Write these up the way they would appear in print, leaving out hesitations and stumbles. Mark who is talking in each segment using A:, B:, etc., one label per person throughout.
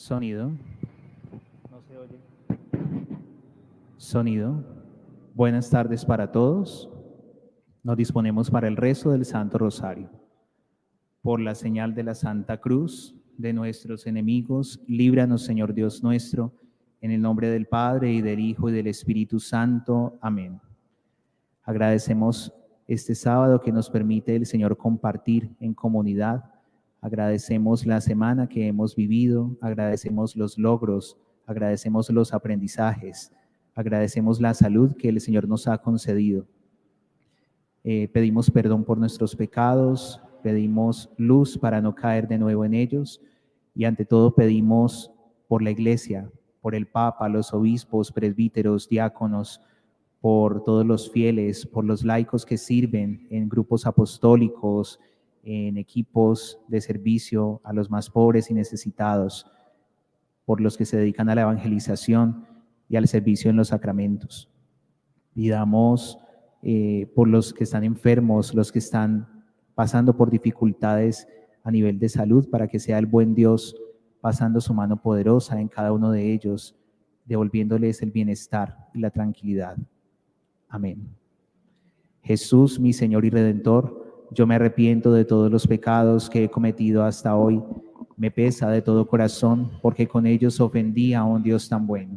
A: Sonido. No se oye. Sonido. Buenas tardes para todos. Nos disponemos para el rezo del Santo Rosario. Por la señal de la Santa Cruz de nuestros enemigos, líbranos, Señor Dios nuestro, en el nombre del Padre, y del Hijo, y del Espíritu Santo. Amén. Agradecemos este sábado que nos permite el Señor compartir en comunidad. Agradecemos la semana que hemos vivido, agradecemos los logros, agradecemos los aprendizajes, agradecemos la salud que el Señor nos ha concedido. Pedimos perdón por nuestros pecados, pedimos luz para no caer de nuevo en ellos, y ante todo pedimos por la Iglesia, por el Papa, los obispos, presbíteros, diáconos, por todos los fieles, por los laicos que sirven en grupos apostólicos, en equipos de servicio a los más pobres y necesitados, por los que se dedican a la evangelización y al servicio en los sacramentos. Pidamos por los que están enfermos, los que están pasando por dificultades a nivel de salud, para que sea el buen Dios pasando su mano poderosa en cada uno de ellos, devolviéndoles el bienestar y la tranquilidad. Amén. Jesús, mi Señor y Redentor, yo me arrepiento de todos los pecados que he cometido hasta hoy. Me pesa de todo corazón, porque con ellos ofendí a un Dios tan bueno.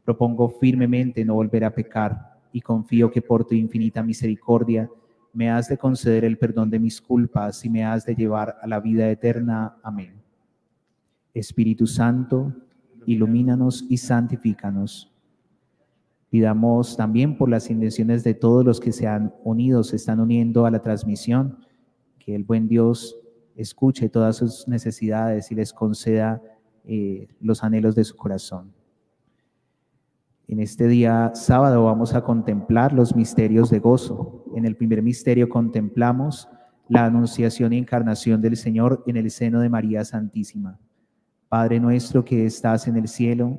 A: Propongo firmemente no volver a pecar, y confío que por tu infinita misericordia me has de conceder el perdón de mis culpas y me has de llevar a la vida eterna. Amén. Espíritu Santo, ilumínanos y santifícanos. Pidamos también por las intenciones de todos los que se han unido, se están uniendo a la transmisión, que el buen Dios escuche todas sus necesidades y les conceda los anhelos de su corazón. En este día sábado vamos a contemplar los misterios de gozo. En el primer misterio contemplamos la anunciación y encarnación del Señor en el seno de María Santísima. Padre nuestro que estás en el cielo,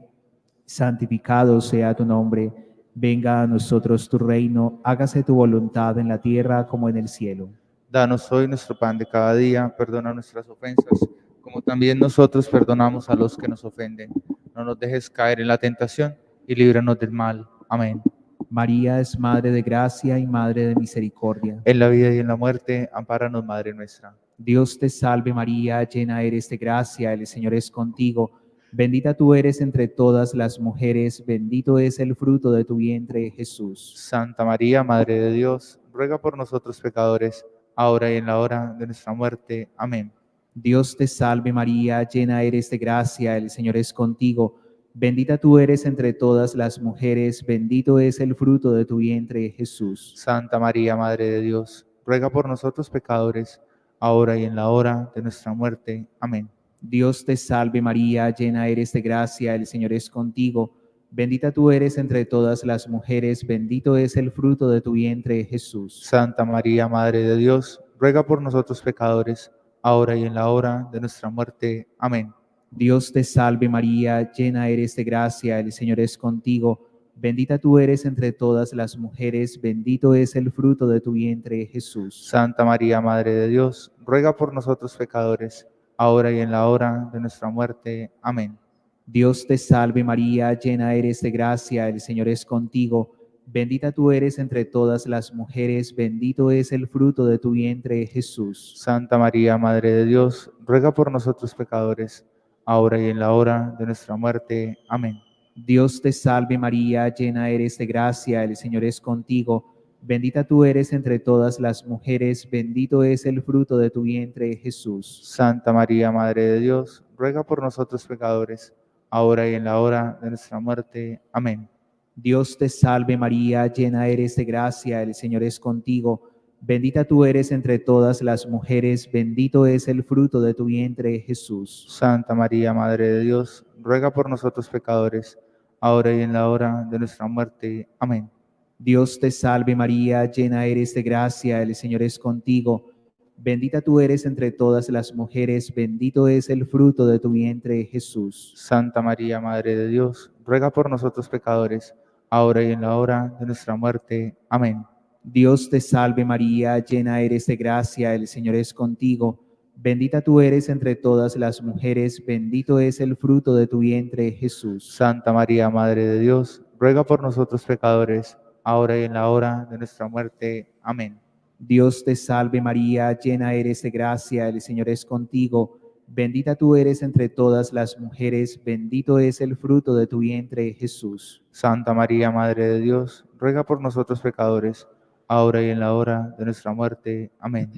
A: santificado sea tu nombre, venga a nosotros tu reino, hágase tu voluntad en la tierra como en el cielo.
B: Danos hoy nuestro pan de cada día, perdona nuestras ofensas, como también nosotros perdonamos a los que nos ofenden. No nos dejes caer en la tentación y líbranos del mal. Amén.
A: María es Madre de gracia y Madre de misericordia.
B: En la vida y en la muerte, ampáranos, Madre nuestra.
A: Dios te salve María, llena eres de gracia, el Señor es contigo. Bendita tú eres entre todas las mujeres, bendito es el fruto de tu vientre, Jesús.
B: Santa María, Madre de Dios, ruega por nosotros pecadores, ahora y en la hora de nuestra muerte. Amén.
A: Dios te salve María, llena eres de gracia, el Señor es contigo. Bendita tú eres entre todas las mujeres, bendito es el fruto de tu vientre, Jesús.
B: Santa María, Madre de Dios, ruega por nosotros pecadores, ahora y en la hora de nuestra muerte. Amén.
A: Dios te salve María, llena eres de gracia, el Señor es contigo. Bendita tú eres entre todas las mujeres, bendito es el fruto de tu vientre, Jesús.
B: Santa María, Madre de Dios, ruega por nosotros pecadores, ahora y en la hora de nuestra muerte. Amén.
A: Dios te salve María, llena eres de gracia, el Señor es contigo. Bendita tú eres entre todas las mujeres, bendito es el fruto de tu vientre, Jesús.
B: Santa María, Madre de Dios, ruega por nosotros pecadores, ahora y en la hora de nuestra muerte. Amén.
A: Dios te salve María, llena eres de gracia, el Señor es contigo. Bendita tú eres entre todas las mujeres, bendito es el fruto de tu vientre, Jesús.
B: Santa María, Madre de Dios, ruega por nosotros pecadores, ahora y en la hora de nuestra muerte. Amén.
A: Dios te salve María, llena eres de gracia, el Señor es contigo. Bendita tú eres entre todas las mujeres, bendito es el fruto de tu vientre, Jesús.
B: Santa María, Madre de Dios, ruega por nosotros pecadores, ahora y en la hora de nuestra muerte. Amén.
A: Dios te salve María, llena eres de gracia, el Señor es contigo. Bendita tú eres entre todas las mujeres, bendito es el fruto de tu vientre, Jesús.
B: Santa María, Madre de Dios, ruega por nosotros pecadores, ahora y en la hora de nuestra muerte. Amén.
A: Dios te salve María, llena eres de gracia, el Señor es contigo. Bendita tú eres entre todas las mujeres, bendito es el fruto de tu vientre, Jesús.
B: Santa María, Madre de Dios, ruega por nosotros pecadores, ahora y en la hora de nuestra muerte. Amén.
A: Dios te salve María, llena eres de gracia, el Señor es contigo. Bendita tú eres entre todas las mujeres, bendito es el fruto de tu vientre, Jesús.
B: Santa María, Madre de Dios, ruega por nosotros pecadores, ahora y en la hora de nuestra muerte. Amén.
A: Dios te salve María, llena eres de gracia, el Señor es contigo. Bendita tú eres entre todas las mujeres, bendito es el fruto de tu vientre, Jesús.
B: Santa María, Madre de Dios, ruega por nosotros pecadores, ahora y en la hora de nuestra muerte. Amén.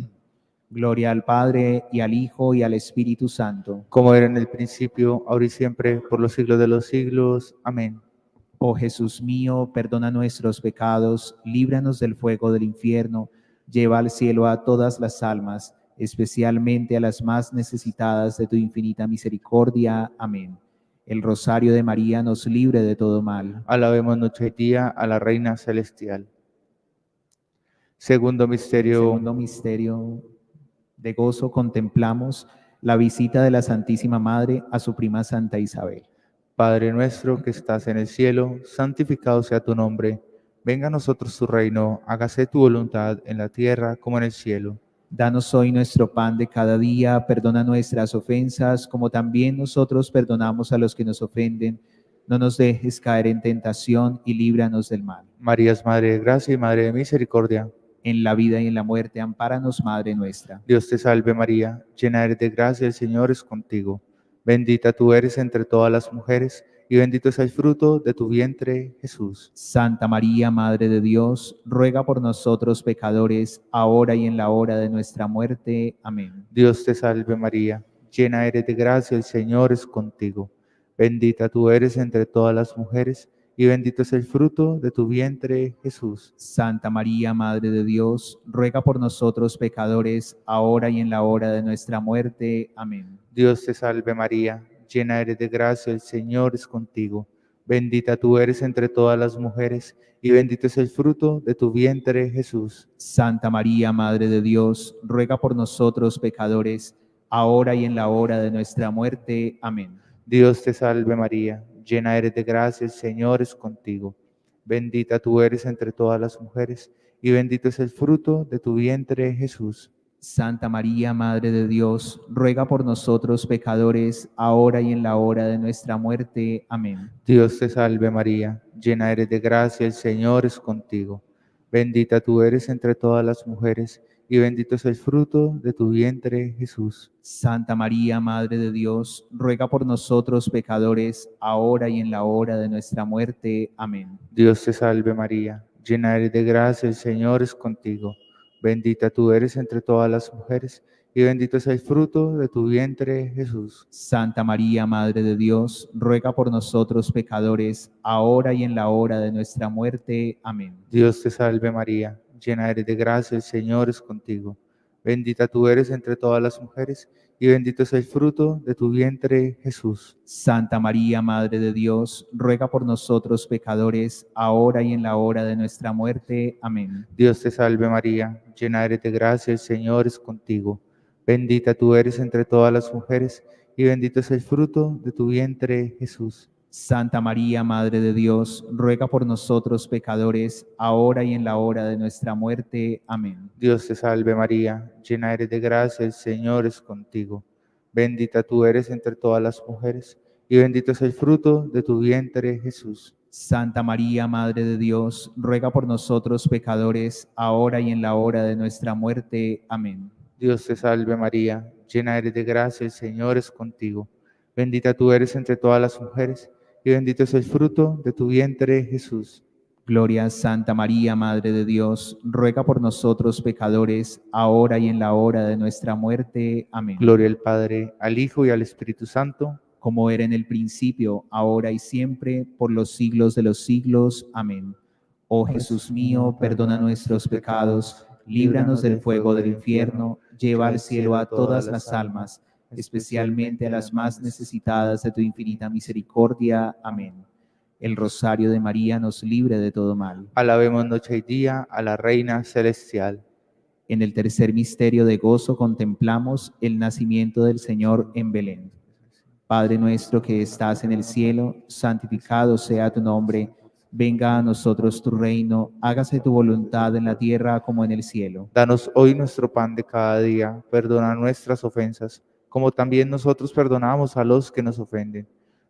A: Gloria al Padre, y al Hijo, y al Espíritu Santo.
B: Como era en el principio, ahora y siempre, por los siglos de los siglos. Amén.
A: Oh Jesús mío, perdona nuestros pecados, líbranos del fuego del infierno, lleva al cielo a todas las almas, especialmente a las más necesitadas de tu infinita misericordia. Amén. El rosario de María nos libre de todo mal.
B: Alabemos noche y día a la Reina Celestial. Segundo misterio.
A: Segundo misterio de gozo, contemplamos la visita de la Santísima Madre a su prima Santa Isabel.
B: Padre nuestro que estás en el cielo, santificado sea tu nombre. Venga a nosotros tu reino, hágase tu voluntad en la tierra como en el cielo.
A: Danos hoy nuestro pan de cada día, perdona nuestras ofensas, como también nosotros perdonamos a los que nos ofenden. No nos dejes caer en tentación y líbranos del mal.
B: María es Madre de gracia y Madre de misericordia.
A: En la vida y en la muerte, ampáranos, Madre nuestra.
B: Dios te salve María, llena eres de gracia, el Señor es contigo. Bendita tú eres entre todas las mujeres, y bendito es el fruto de tu vientre, Jesús.
A: Santa María, Madre de Dios, ruega por nosotros pecadores, ahora y en la hora de nuestra muerte. Amén.
B: Dios te salve María, llena eres de gracia, el Señor es contigo. Bendita tú eres entre todas las mujeres, y bendito es el fruto de tu vientre, Jesús.
A: Santa María, Madre de Dios, ruega por nosotros pecadores, ahora y en la hora de nuestra muerte. Amén.
B: Dios te salve María, llena eres de gracia, el Señor es contigo. Bendita tú eres entre todas las mujeres, y bendito es el fruto de tu vientre, Jesús.
A: Santa María, Madre de Dios, ruega por nosotros pecadores, ahora y en la hora de nuestra muerte. Amén.
B: Dios te salve María, llena eres de gracia, el Señor es contigo. Bendita tú eres entre todas las mujeres, y bendito es el fruto de tu vientre, Jesús.
A: Santa María, Madre de Dios, ruega por nosotros pecadores, ahora y en la hora de nuestra muerte. Amén.
B: Dios te salve María, llena eres de gracia, el Señor es contigo. Bendita tú eres entre todas las mujeres, y bendito es el fruto de tu vientre, Jesús.
A: Santa María, Madre de Dios, ruega por nosotros pecadores, ahora y en la hora de nuestra muerte. Amén.
B: Dios te salve María, llena eres de gracia, el Señor es contigo. Bendita tú eres entre todas las mujeres, y bendito es el fruto de tu vientre, Jesús.
A: Santa María, Madre de Dios, ruega por nosotros pecadores, ahora y en la hora de nuestra muerte. Amén.
B: Dios te salve María, llena eres de gracia, el Señor es contigo. Bendita tú eres entre todas las mujeres, y bendito es el fruto de tu vientre, Jesús.
A: Santa María, Madre de Dios, ruega por nosotros pecadores, ahora y en la hora de nuestra muerte. Amén.
B: Dios te salve María, llena eres de gracia, el Señor es contigo. Bendita tú eres entre todas las mujeres, y bendito es el fruto de tu vientre, Jesús.
A: Santa María, Madre de Dios, ruega por nosotros pecadores, ahora y en la hora de nuestra muerte. Amén.
B: Dios te salve María, llena eres de gracia, el Señor es contigo. Bendita tú eres entre todas las mujeres, y bendito es el fruto de tu vientre, Jesús.
A: Santa María, Madre de Dios, ruega por nosotros pecadores, ahora y en la hora de nuestra muerte. Amén.
B: Dios te salve María, llena eres de gracia, el Señor es contigo. Bendita tú eres entre todas las mujeres, y bendito es el fruto de tu vientre, Jesús.
A: Gloria a Santa María, Madre de Dios, ruega por nosotros pecadores, ahora y en la hora de nuestra muerte. Amén.
B: Gloria al Padre, al Hijo y al Espíritu Santo,
A: como era en el principio, ahora y siempre, por los siglos de los siglos. Amén. Oh Jesús mío, perdona nuestros pecados, líbranos del fuego del infierno, lleva al cielo a todas las almas, especialmente a las más necesitadas de tu infinita misericordia. Amén. El rosario de María nos libre de todo mal.
B: Alabemos noche y día a la Reina Celestial.
A: En el tercer misterio de gozo contemplamos el nacimiento del Señor en Belén. Padre nuestro que estás en el cielo, santificado sea tu nombre. Venga a nosotros tu reino, hágase tu voluntad en la tierra como en el cielo.
B: Danos hoy nuestro pan de cada día, perdona nuestras ofensas, como también nosotros perdonamos a los que nos ofenden.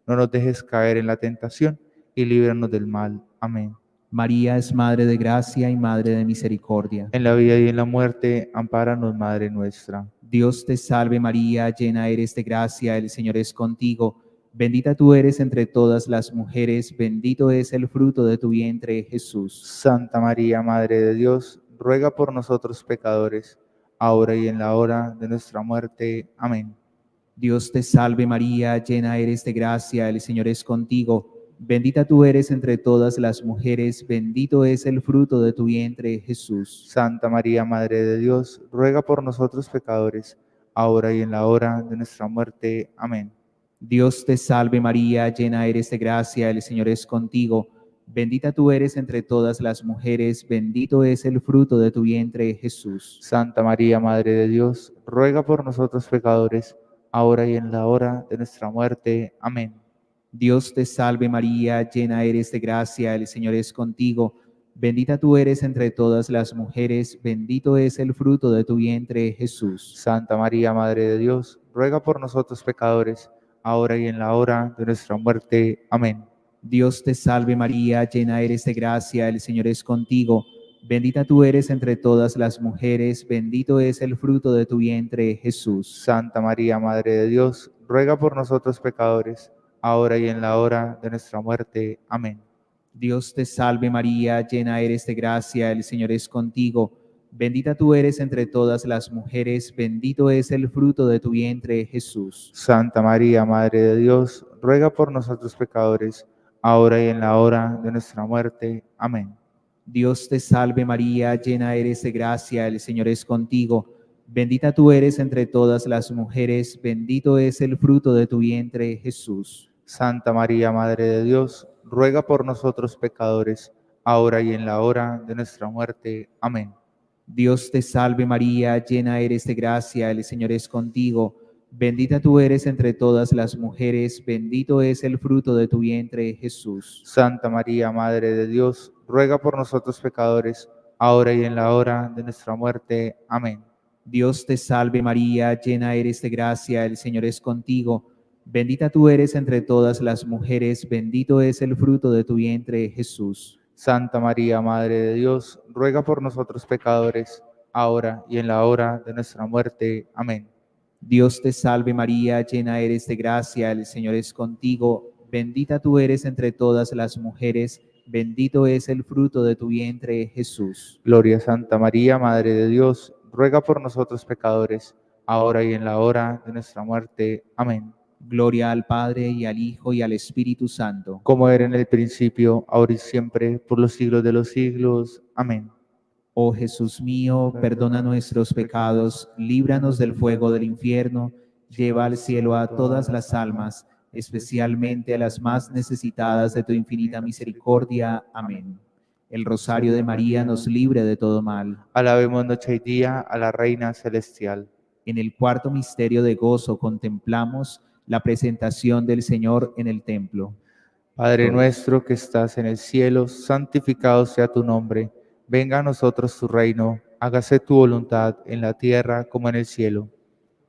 B: No nos dejes caer en la tentación y líbranos del mal. Amén.
A: María es Madre de gracia y Madre de misericordia.
B: En la vida y en la muerte, ampáranos, Madre nuestra.
A: Dios te salve María, llena eres de gracia, el Señor es contigo. Bendita tú eres entre todas las mujeres, bendito es el fruto de tu vientre, Jesús.
B: Santa María, Madre de Dios, ruega por nosotros pecadores, ahora y en la hora de nuestra muerte. Amén.
A: Dios te salve María, llena eres de gracia, el Señor es contigo. Bendita tú eres entre todas las mujeres, bendito es el fruto de tu vientre, Jesús.
B: Santa María, Madre de Dios, ruega por nosotros pecadores, ahora y en la hora de nuestra muerte. Amén.
A: Dios te salve María, llena eres de gracia, el Señor es contigo. Bendita tú eres entre todas las mujeres, bendito es el fruto de tu vientre, Jesús.
B: Santa María, Madre de Dios, ruega por nosotros pecadores, ahora y en la hora de nuestra muerte. Amén.
A: Dios te salve María, llena eres de gracia, el Señor es contigo. Bendita tú eres entre todas las mujeres, bendito es el fruto de tu vientre, Jesús.
B: Santa María, Madre de Dios, ruega por nosotros pecadores, ahora y en la hora de nuestra muerte. Amén.
A: Dios te salve María, llena eres de gracia, el Señor es contigo. Bendita tú eres entre todas las mujeres, bendito es el fruto de tu vientre, Jesús.
B: Santa María, Madre de Dios, ruega por nosotros pecadores, ahora y en la hora de nuestra muerte. Amén.
A: Dios te salve María, llena eres de gracia, el Señor es contigo. Bendita tú eres entre todas las mujeres, bendito es el fruto de tu vientre, Jesús.
B: Santa María, Madre de Dios, ruega por nosotros pecadores, ahora y en la hora de nuestra muerte. Amén.
A: Dios te salve María, llena eres de gracia, el Señor es contigo. Bendita tú eres entre todas las mujeres, bendito es el fruto de tu vientre, Jesús.
B: Santa María, Madre de Dios, ruega por nosotros pecadores, ahora y en la hora de nuestra muerte. Amén.
A: Dios te salve María, llena eres de gracia, el Señor es contigo. Bendita tú eres entre todas las mujeres, bendito es el fruto de tu vientre, Jesús.
B: Santa María, Madre de Dios, ruega por nosotros pecadores, ahora y en la hora de nuestra muerte. Amén.
A: Dios te salve María, llena eres de gracia, el Señor es contigo. Bendita tú eres entre todas las mujeres, bendito es el fruto de tu vientre, Jesús.
B: Santa María, Madre de Dios, ruega por nosotros pecadores, ahora y en la hora de nuestra muerte. Amén.
A: Dios te salve María, llena eres de gracia, el Señor es contigo. Bendita tú eres entre todas las mujeres, bendito es el fruto de tu vientre, Jesús.
B: Gloria a Santa María, Madre de Dios, ruega por nosotros pecadores, ahora y en la hora de nuestra muerte. Amén.
A: Gloria al Padre y al Hijo y al Espíritu Santo.
B: Como era en el principio, ahora y siempre, por los siglos de los siglos. Amén.
A: Oh Jesús mío, perdona nuestros pecados, líbranos del fuego del infierno, lleva al cielo a todas las almas, especialmente a las más necesitadas de tu infinita misericordia. Amén. El rosario de María nos libre de todo mal.
B: Alabemos noche y día a la Reina Celestial.
A: En el cuarto misterio de gozo contemplamos la presentación del Señor en el templo.
B: Padre nuestro que estás en el cielo, santificado sea tu nombre. Venga a nosotros tu reino, hágase tu voluntad en la tierra como en el cielo.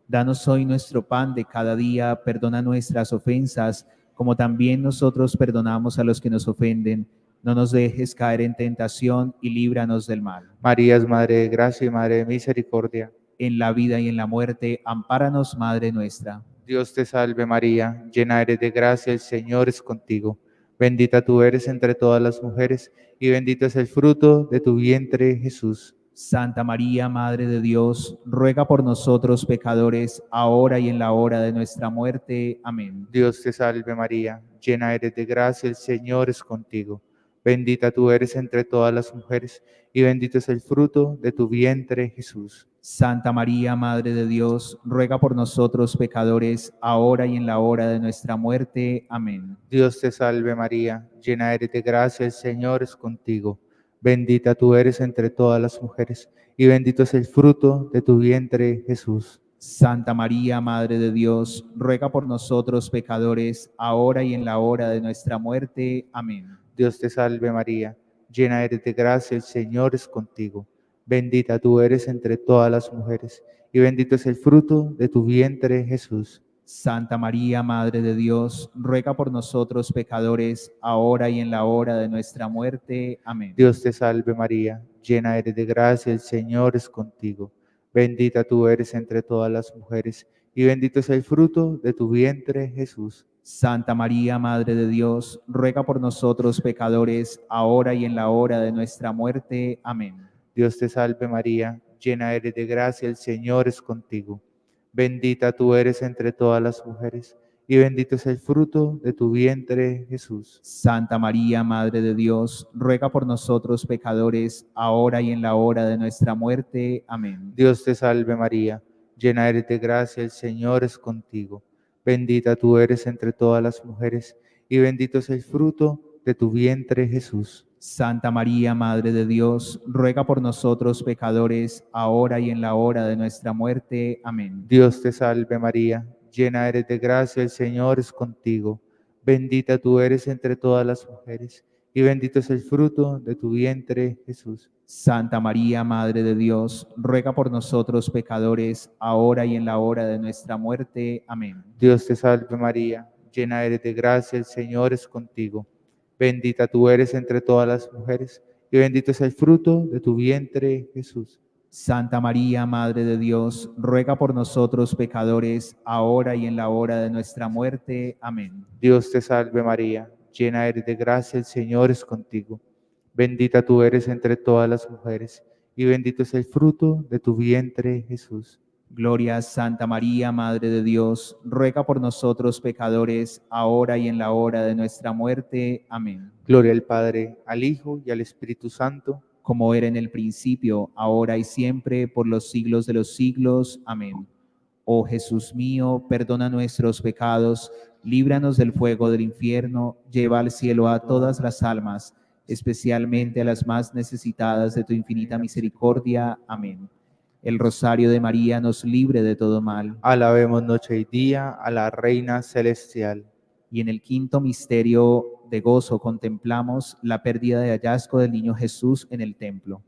A: Danos hoy nuestro pan de cada día, perdona nuestras ofensas, como también nosotros perdonamos a los que nos ofenden. No nos dejes caer en tentación y líbranos del mal.
B: María es Madre de gracia y Madre de misericordia.
A: En la vida y en la muerte, ampáranos, Madre nuestra.
B: Dios te salve María, llena eres de gracia, el Señor es contigo. Bendita tú eres entre todas las mujeres, y bendito es el fruto de tu vientre, Jesús.
A: Santa María, Madre de Dios, ruega por nosotros pecadores, ahora y en la hora de nuestra muerte. Amén.
B: Dios te salve María, llena eres de gracia, el Señor es contigo. Bendita tú eres entre todas las mujeres, y bendito es el fruto de tu vientre, Jesús.
A: Santa María, Madre de Dios, ruega por nosotros pecadores, ahora y en la hora de nuestra muerte. Amén.
B: Dios te salve María, llena eres de gracia, el Señor es contigo. Bendita tú eres entre todas las mujeres, y bendito es el fruto de tu vientre, Jesús.
A: Santa María, Madre de Dios, ruega por nosotros pecadores, ahora y en la hora de nuestra muerte. Amén.
B: Dios te salve María, llena eres de gracia, el Señor es contigo. Bendita tú eres entre todas las mujeres, y bendito es el fruto de tu vientre, Jesús.
A: Santa María, Madre de Dios, ruega por nosotros pecadores, ahora y en la hora de nuestra muerte. Amén.
B: Dios te salve María, llena eres de gracia, el Señor es contigo. Bendita tú eres entre todas las mujeres, y bendito es el fruto de tu vientre, Jesús.
A: Santa María, Madre de Dios, ruega por nosotros pecadores, ahora y en la hora de nuestra muerte. Amén.
B: Dios te salve María, llena eres de gracia, el Señor es contigo. Bendita tú eres entre todas las mujeres, y bendito es el fruto de tu vientre, Jesús.
A: Santa María, Madre de Dios, ruega por nosotros pecadores, ahora y en la hora de nuestra muerte. Amén.
B: Dios te salve María, llena eres de gracia, el Señor es contigo. Bendita tú eres entre todas las mujeres, y bendito es el fruto de tu vientre, Jesús.
A: Santa María, Madre de Dios, ruega por nosotros pecadores, ahora y en la hora de nuestra muerte. Amén.
B: Dios te salve María, llena eres de gracia, el Señor es contigo. Bendita tú eres entre todas las mujeres, y bendito es el fruto de tu vientre, Jesús.
A: Santa María, Madre de Dios, ruega por nosotros pecadores, ahora y en la hora de nuestra muerte. Amén.
B: Dios te salve María, llena eres de gracia, el Señor es contigo. Bendita tú eres entre todas las mujeres, y bendito es el fruto de tu vientre, Jesús.
A: Santa María, Madre de Dios, ruega por nosotros pecadores, ahora y en la hora de nuestra muerte. Amén.
B: Dios te salve María, llena eres de gracia, el Señor es contigo. Bendita tú eres entre todas las mujeres, y bendito es el fruto de tu vientre, Jesús.
A: Gloria a Santa María, Madre de Dios, ruega por nosotros pecadores, ahora y en la hora de nuestra muerte. Amén.
B: Gloria al Padre, al Hijo y al Espíritu Santo,
A: como era en el principio, ahora y siempre, por los siglos de los siglos. Amén. Oh Jesús mío, perdona nuestros pecados, líbranos del fuego del infierno, lleva al cielo a todas las almas, especialmente a las más necesitadas de tu infinita misericordia. Amén. El rosario de María nos libre de todo mal.
B: alabemos noche y día a la Reina Celestial.
A: Y en el quinto misterio de gozo contemplamos la pérdida de hallazgo del niño Jesús en el templo.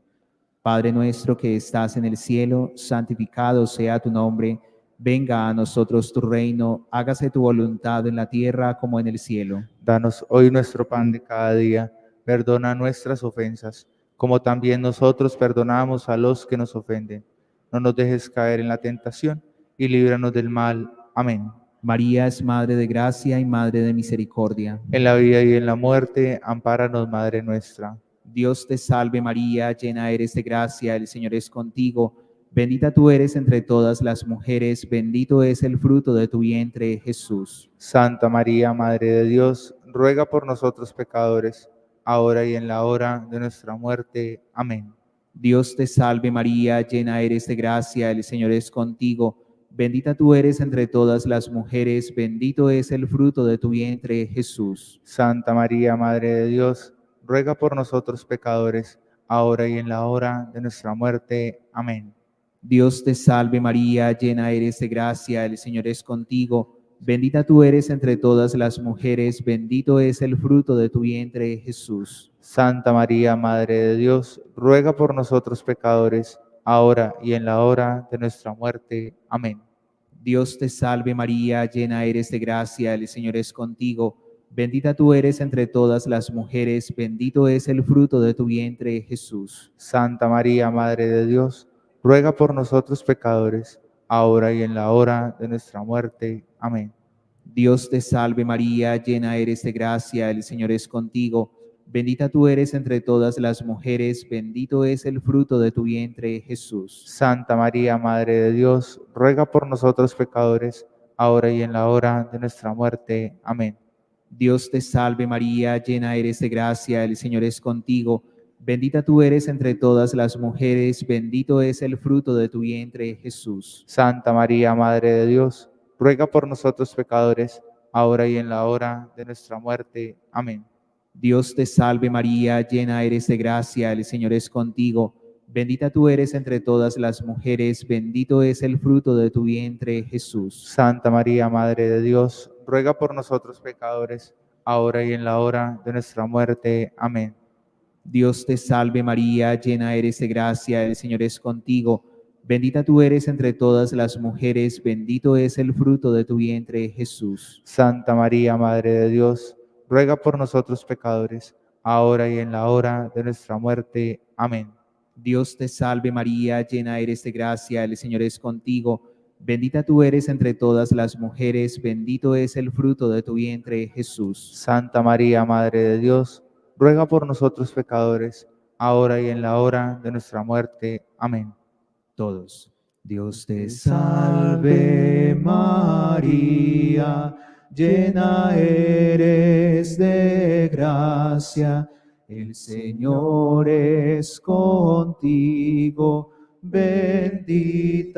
A: Padre nuestro que estás en el cielo, santificado sea tu nombre. Venga a nosotros tu reino, hágase tu voluntad en la tierra como en el cielo.
B: Danos hoy nuestro pan de cada día, perdona nuestras ofensas, como también nosotros perdonamos a los que nos ofenden. No nos dejes caer en la tentación, y líbranos del mal. Amén.
A: María es Madre de gracia y Madre de misericordia.
B: En la vida y en la muerte, ampáranos, Madre nuestra.
A: Dios te salve María, llena eres de gracia, el Señor es contigo. Bendita tú eres entre todas las mujeres, bendito es el fruto de tu vientre, Jesús.
B: Santa María, Madre de Dios, ruega por nosotros pecadores, ahora y en la hora de nuestra muerte. Amén.
A: Dios te salve María, llena eres de gracia, el Señor es contigo. Bendita tú eres entre todas las mujeres, bendito es el fruto de tu vientre, Jesús.
B: Santa María, Madre de Dios, ruega por nosotros pecadores, ahora y en la hora de nuestra muerte. Amén.
A: Dios te salve María, llena eres de gracia, el Señor es contigo. Bendita tú eres entre todas las mujeres, bendito es el fruto de tu vientre, Jesús.
B: Santa María, Madre de Dios, ruega por nosotros pecadores, ahora y en la hora de nuestra muerte. Amén.
A: Dios te salve María, llena eres de gracia, el Señor es contigo. Bendita tú eres entre todas las mujeres, bendito es el fruto de tu vientre, Jesús.
B: Santa María, Madre de Dios, ruega por nosotros pecadores, ahora y en la hora de nuestra muerte. Amén.
A: Dios te salve María, llena eres de gracia, el Señor es contigo. Bendita tú eres entre todas las mujeres, bendito es el fruto de tu vientre, Jesús.
B: Santa María, Madre de Dios, ruega por nosotros pecadores, ahora y en la hora de nuestra muerte. Amén.
A: Dios te salve María, llena eres de gracia, el Señor es contigo. Bendita tú eres entre todas las mujeres, bendito es el fruto de tu vientre, Jesús.
B: Santa María, Madre de Dios, ruega por nosotros pecadores, ahora y en la hora de nuestra muerte. Amén.
A: Dios te salve María, llena eres de gracia, el Señor es contigo. Bendita tú eres entre todas las mujeres, bendito es el fruto de tu vientre, Jesús.
B: Santa María, Madre de Dios, ruega por nosotros pecadores, ahora y en la hora de nuestra muerte. Amén.
A: Dios te salve María, llena eres de gracia, el Señor es contigo. Bendita tú eres entre todas las mujeres, bendito es el fruto de tu vientre, Jesús.
B: Santa María, Madre de Dios, ruega por nosotros pecadores, ahora y en la hora de nuestra muerte. Amén.
A: Dios te salve María, llena eres de gracia, el Señor es contigo. Bendita tú eres entre todas las mujeres, bendito es el fruto de tu vientre, Jesús.
B: Santa María, Madre de Dios, ruega por nosotros pecadores, ahora y en la hora de nuestra muerte. Amén.
A: Todos. Dios te salve María, llena eres de gracia, el Señor es contigo, bendita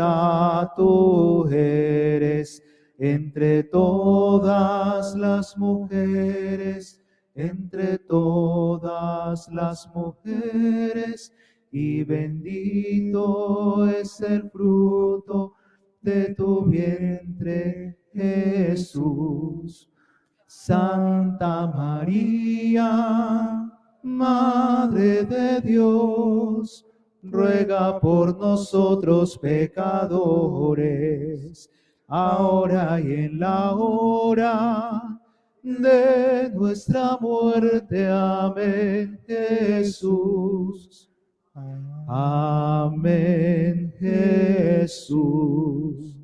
A: tú eres entre todas las mujeres, entre todas las mujeres y bendito es el fruto de tu vientre, Jesús. Santa María, Madre de Dios, ruega por nosotros pecadores, ahora y en la hora de nuestra muerte. Amén, Jesús. Amén, Jesús.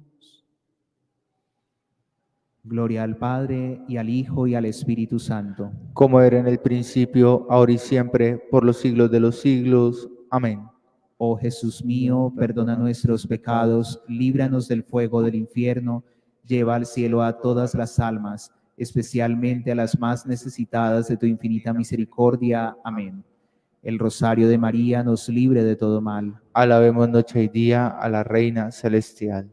A: Gloria al Padre, y al Hijo, y al Espíritu Santo.
B: Como era en el principio, ahora y siempre, por los siglos de los siglos. Amén.
A: Oh Jesús mío, perdona nuestros pecados, líbranos del fuego del infierno, lleva al cielo a todas las almas, especialmente a las más necesitadas de tu infinita misericordia. Amén. El rosario de María nos libre de todo mal.
B: Alabemos noche y día a la Reina Celestial.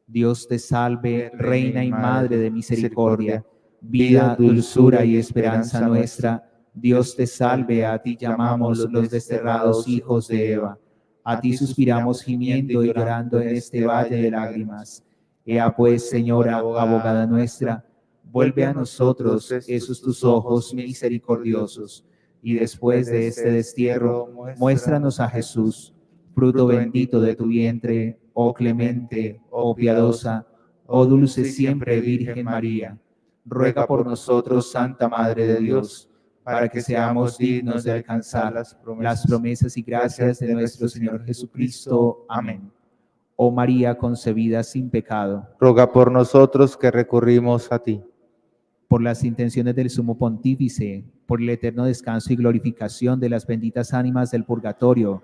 A: Dios te salve, Reina y Madre de misericordia, vida, dulzura y esperanza nuestra. Dios te salve, a ti llamamos los desterrados hijos de Eva. A ti suspiramos gimiendo y llorando en este valle de lágrimas. Ea pues, Señora, abogada nuestra, vuelve a nosotros esos tus ojos misericordiosos, y después de este destierro, muéstranos a Jesús, fruto bendito de tu vientre, oh clemente, oh piadosa, oh dulce siempre Virgen María. Ruega por nosotros, Santa Madre de Dios, para que seamos dignos de alcanzar las promesas y gracias de nuestro Señor Jesucristo. Amén. Oh María concebida sin pecado,
B: Ruega por nosotros que recurrimos a ti.
A: por las intenciones del Sumo Pontífice, por el eterno descanso y glorificación de las benditas ánimas del purgatorio,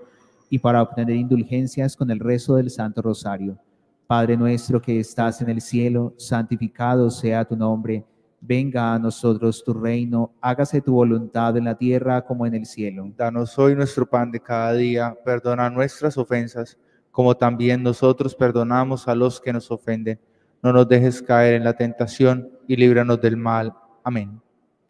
A: y para obtener indulgencias con el rezo del Santo Rosario. Padre nuestro que estás en el cielo, santificado sea tu nombre. Venga a nosotros tu reino, hágase tu voluntad en la tierra como en el cielo.
B: Danos hoy nuestro pan de cada día, perdona nuestras ofensas, como también nosotros perdonamos a los que nos ofenden. No nos dejes caer en la tentación y líbranos del mal. Amén.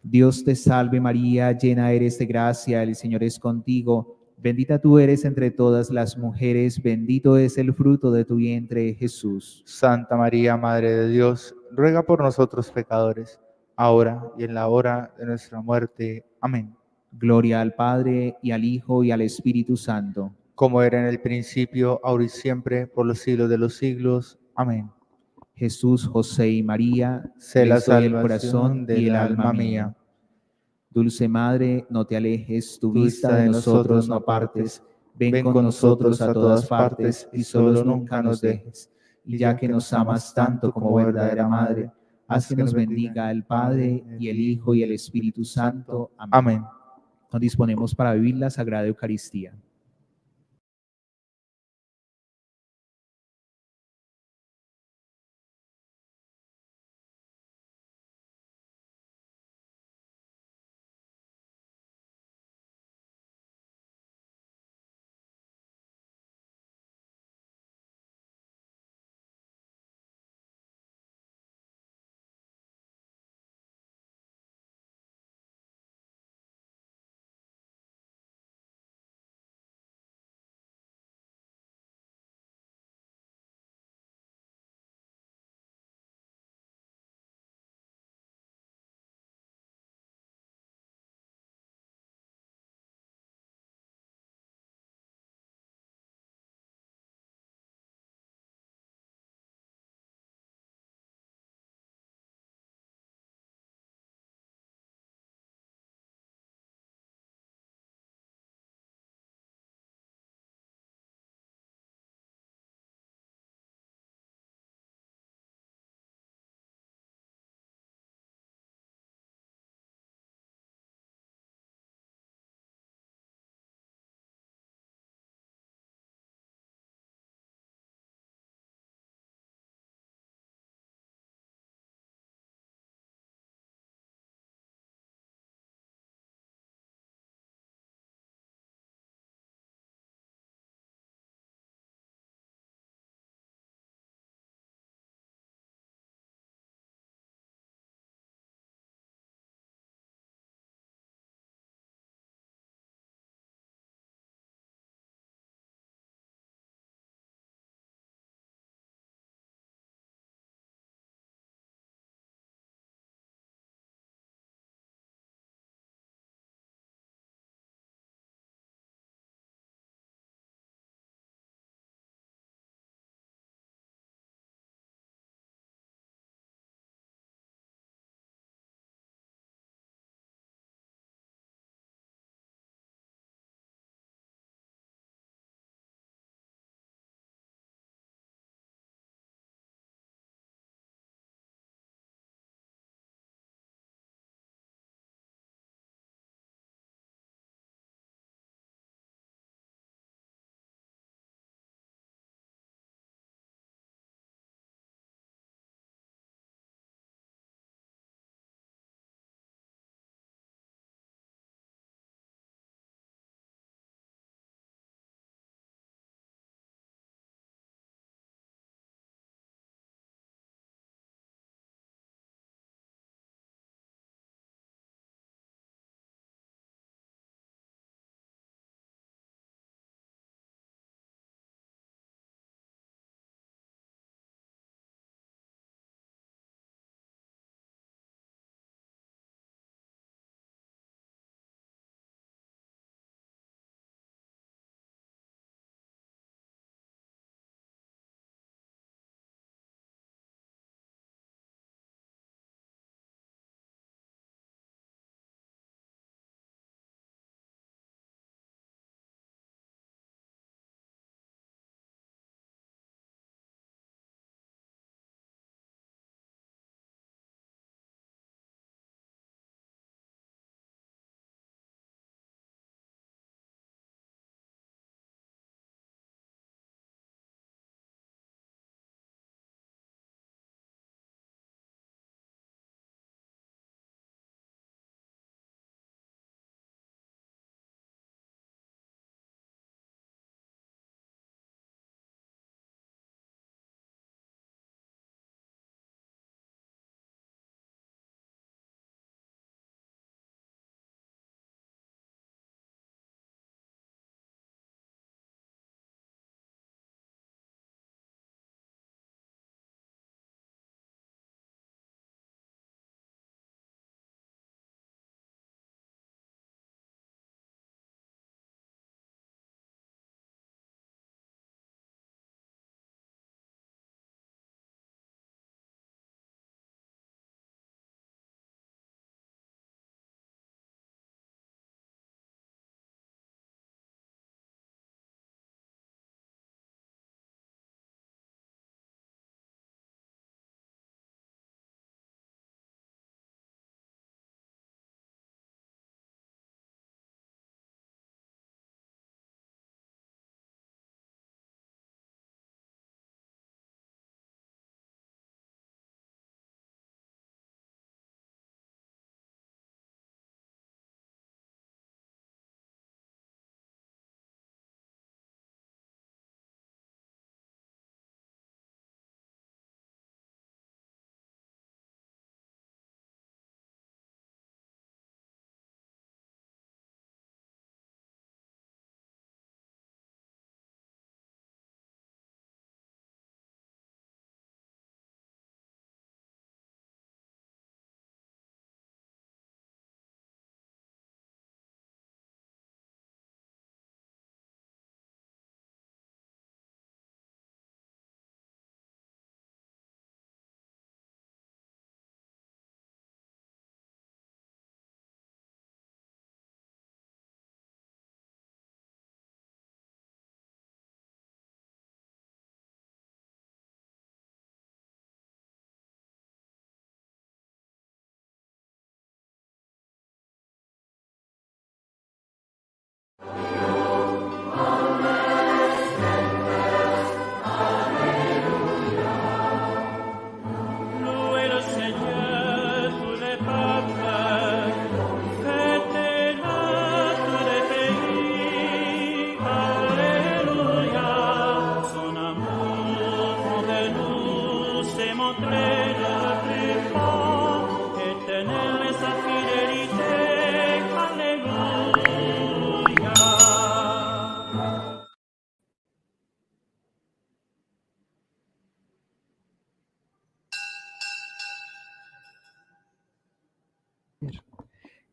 A: Dios te salve María, llena eres de gracia, el Señor es contigo. Bendita tú eres entre todas las mujeres, bendito es el fruto de tu vientre, Jesús.
B: Santa María, Madre de Dios, ruega por nosotros pecadores, ahora y en la hora de nuestra muerte. Amén.
A: Gloria al Padre, y al Hijo, y al Espíritu Santo.
B: Como era en el principio, ahora y siempre, por los siglos de los siglos. Amén.
A: Jesús, José y María,
B: Sé la
A: les doy el
B: salvación
A: corazón y el alma mía. Dulce Madre, no te alejes, tu vista de nosotros no apartes. Ven con nosotros a todas partes y solo nunca nos dejes. Y ya que nos amas tanto como verdadera Madre, haz que nos bendiga el Padre y el Hijo y el Espíritu Santo. Amén.
B: Amén.
A: Nos disponemos para vivir la Sagrada Eucaristía.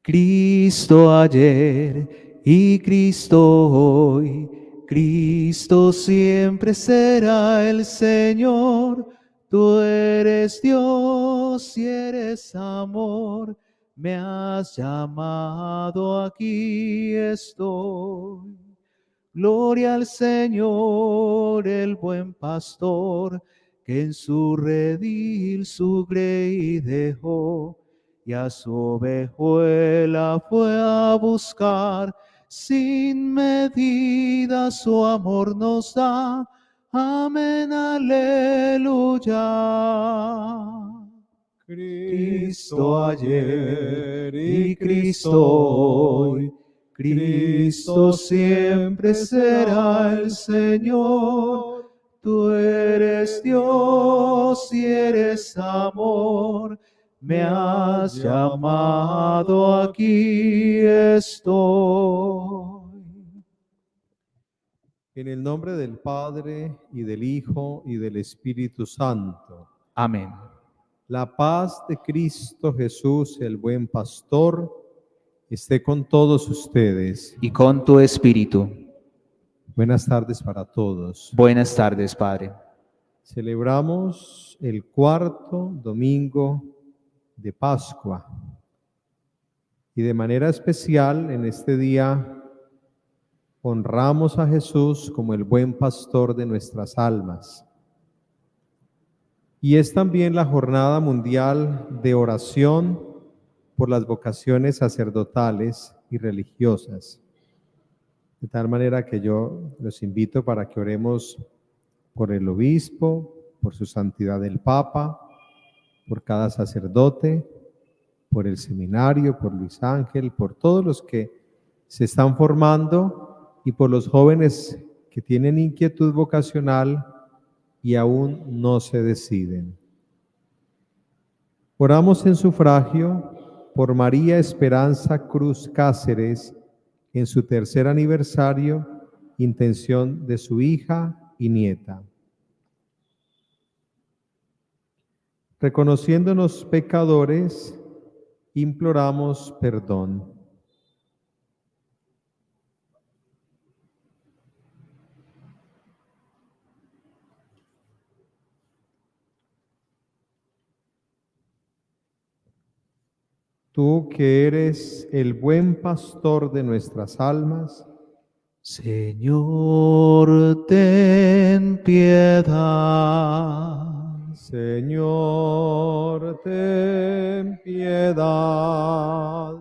A: Cristo ayer y Cristo hoy, Cristo siempre será el Señor. Tú eres Dios y eres amor, me has llamado, aquí estoy. Gloria al Señor, el buen pastor, que en su redil su grey dejó, y a su ovejuela fue a buscar. Sin medida su amor nos da. Amén, aleluya. Cristo ayer y Cristo hoy, Cristo siempre será el Señor. Tú eres Dios y eres amor, me has llamado, aquí estoy.
C: En el nombre del Padre, y del Hijo, y del Espíritu Santo.
A: Amén.
C: La paz de Cristo Jesús, el buen pastor, esté con todos ustedes.
A: Y con tu espíritu.
C: Buenas tardes para todos.
A: Buenas tardes, Padre.
C: Celebramos el cuarto domingo de Pascua. Y de manera especial en este día honramos a Jesús como el buen pastor de nuestras almas. Y es también la Jornada Mundial de Oración por las vocaciones sacerdotales y religiosas. De tal manera que yo los invito para que oremos por el obispo, por su santidad el Papa, por cada sacerdote, por el seminario, por Luis Ángel, por todos los que se están formando y por los jóvenes que tienen inquietud vocacional y aún no se deciden. Oramos en sufragio por María Esperanza Cruz Cáceres en su tercer aniversario, intención de su hija y nieta. Reconociéndonos pecadores, imploramos perdón. Tú que eres el buen pastor de nuestras almas,
A: Señor, ten piedad.
C: Señor, ten piedad.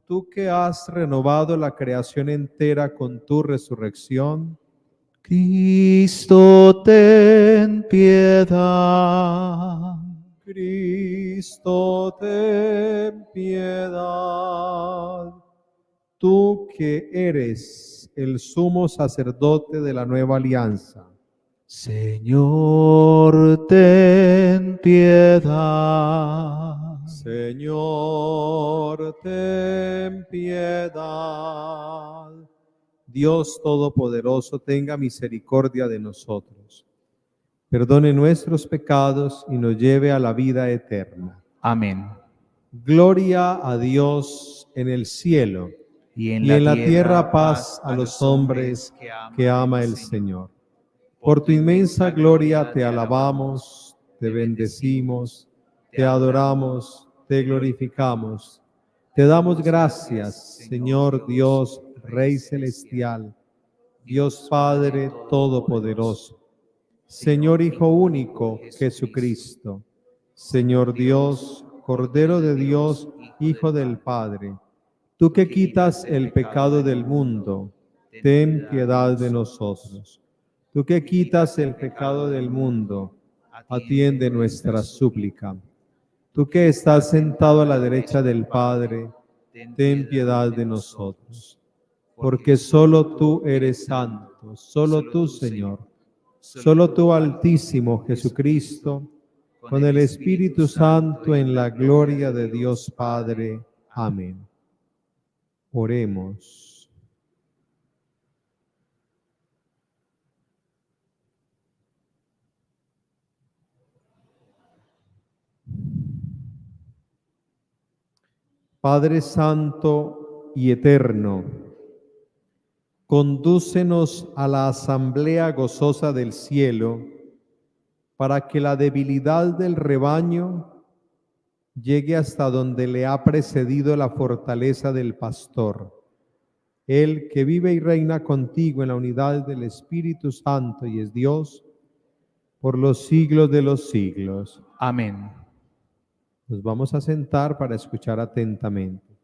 C: Tú que has renovado la creación entera con tu resurrección,
A: Cristo, ten piedad.
C: Cristo, ten piedad. Tú que eres el sumo sacerdote de la nueva alianza,
A: Señor, ten piedad.
C: Señor, ten piedad. Dios Todopoderoso, tenga misericordia de nosotros. Perdone nuestros pecados y nos lleve a la vida eterna.
A: Amén.
C: Gloria a Dios en el cielo
A: Y
C: y en la tierra paz a los hombres que ama el Señor. Por tu inmensa gloria te alabamos, te bendecimos, te adoramos, te glorificamos. Te damos gracias, Señor Dios, Rey celestial, Dios Padre todopoderoso, Señor Hijo único, Jesucristo, Señor Dios, Cordero de Dios, Hijo del Padre. Tú que quitas el pecado del mundo, ten piedad de nosotros. Tú que quitas el pecado del mundo, atiende nuestra súplica. Tú que estás sentado a la derecha del Padre, ten piedad de nosotros. Porque solo tú eres santo, solo tú, Señor, solo tú, Altísimo Jesucristo, con el Espíritu Santo en la gloria de Dios Padre. Amén. Oremos. Padre Santo y Eterno, condúcenos a la asamblea gozosa del cielo, para que la debilidad del rebaño llegue hasta donde le ha precedido la fortaleza del pastor. Él que vive y reina contigo en la unidad del Espíritu Santo y es Dios, por los siglos de los siglos.
A: Amén.
C: Nos vamos a sentar para escuchar atentamente.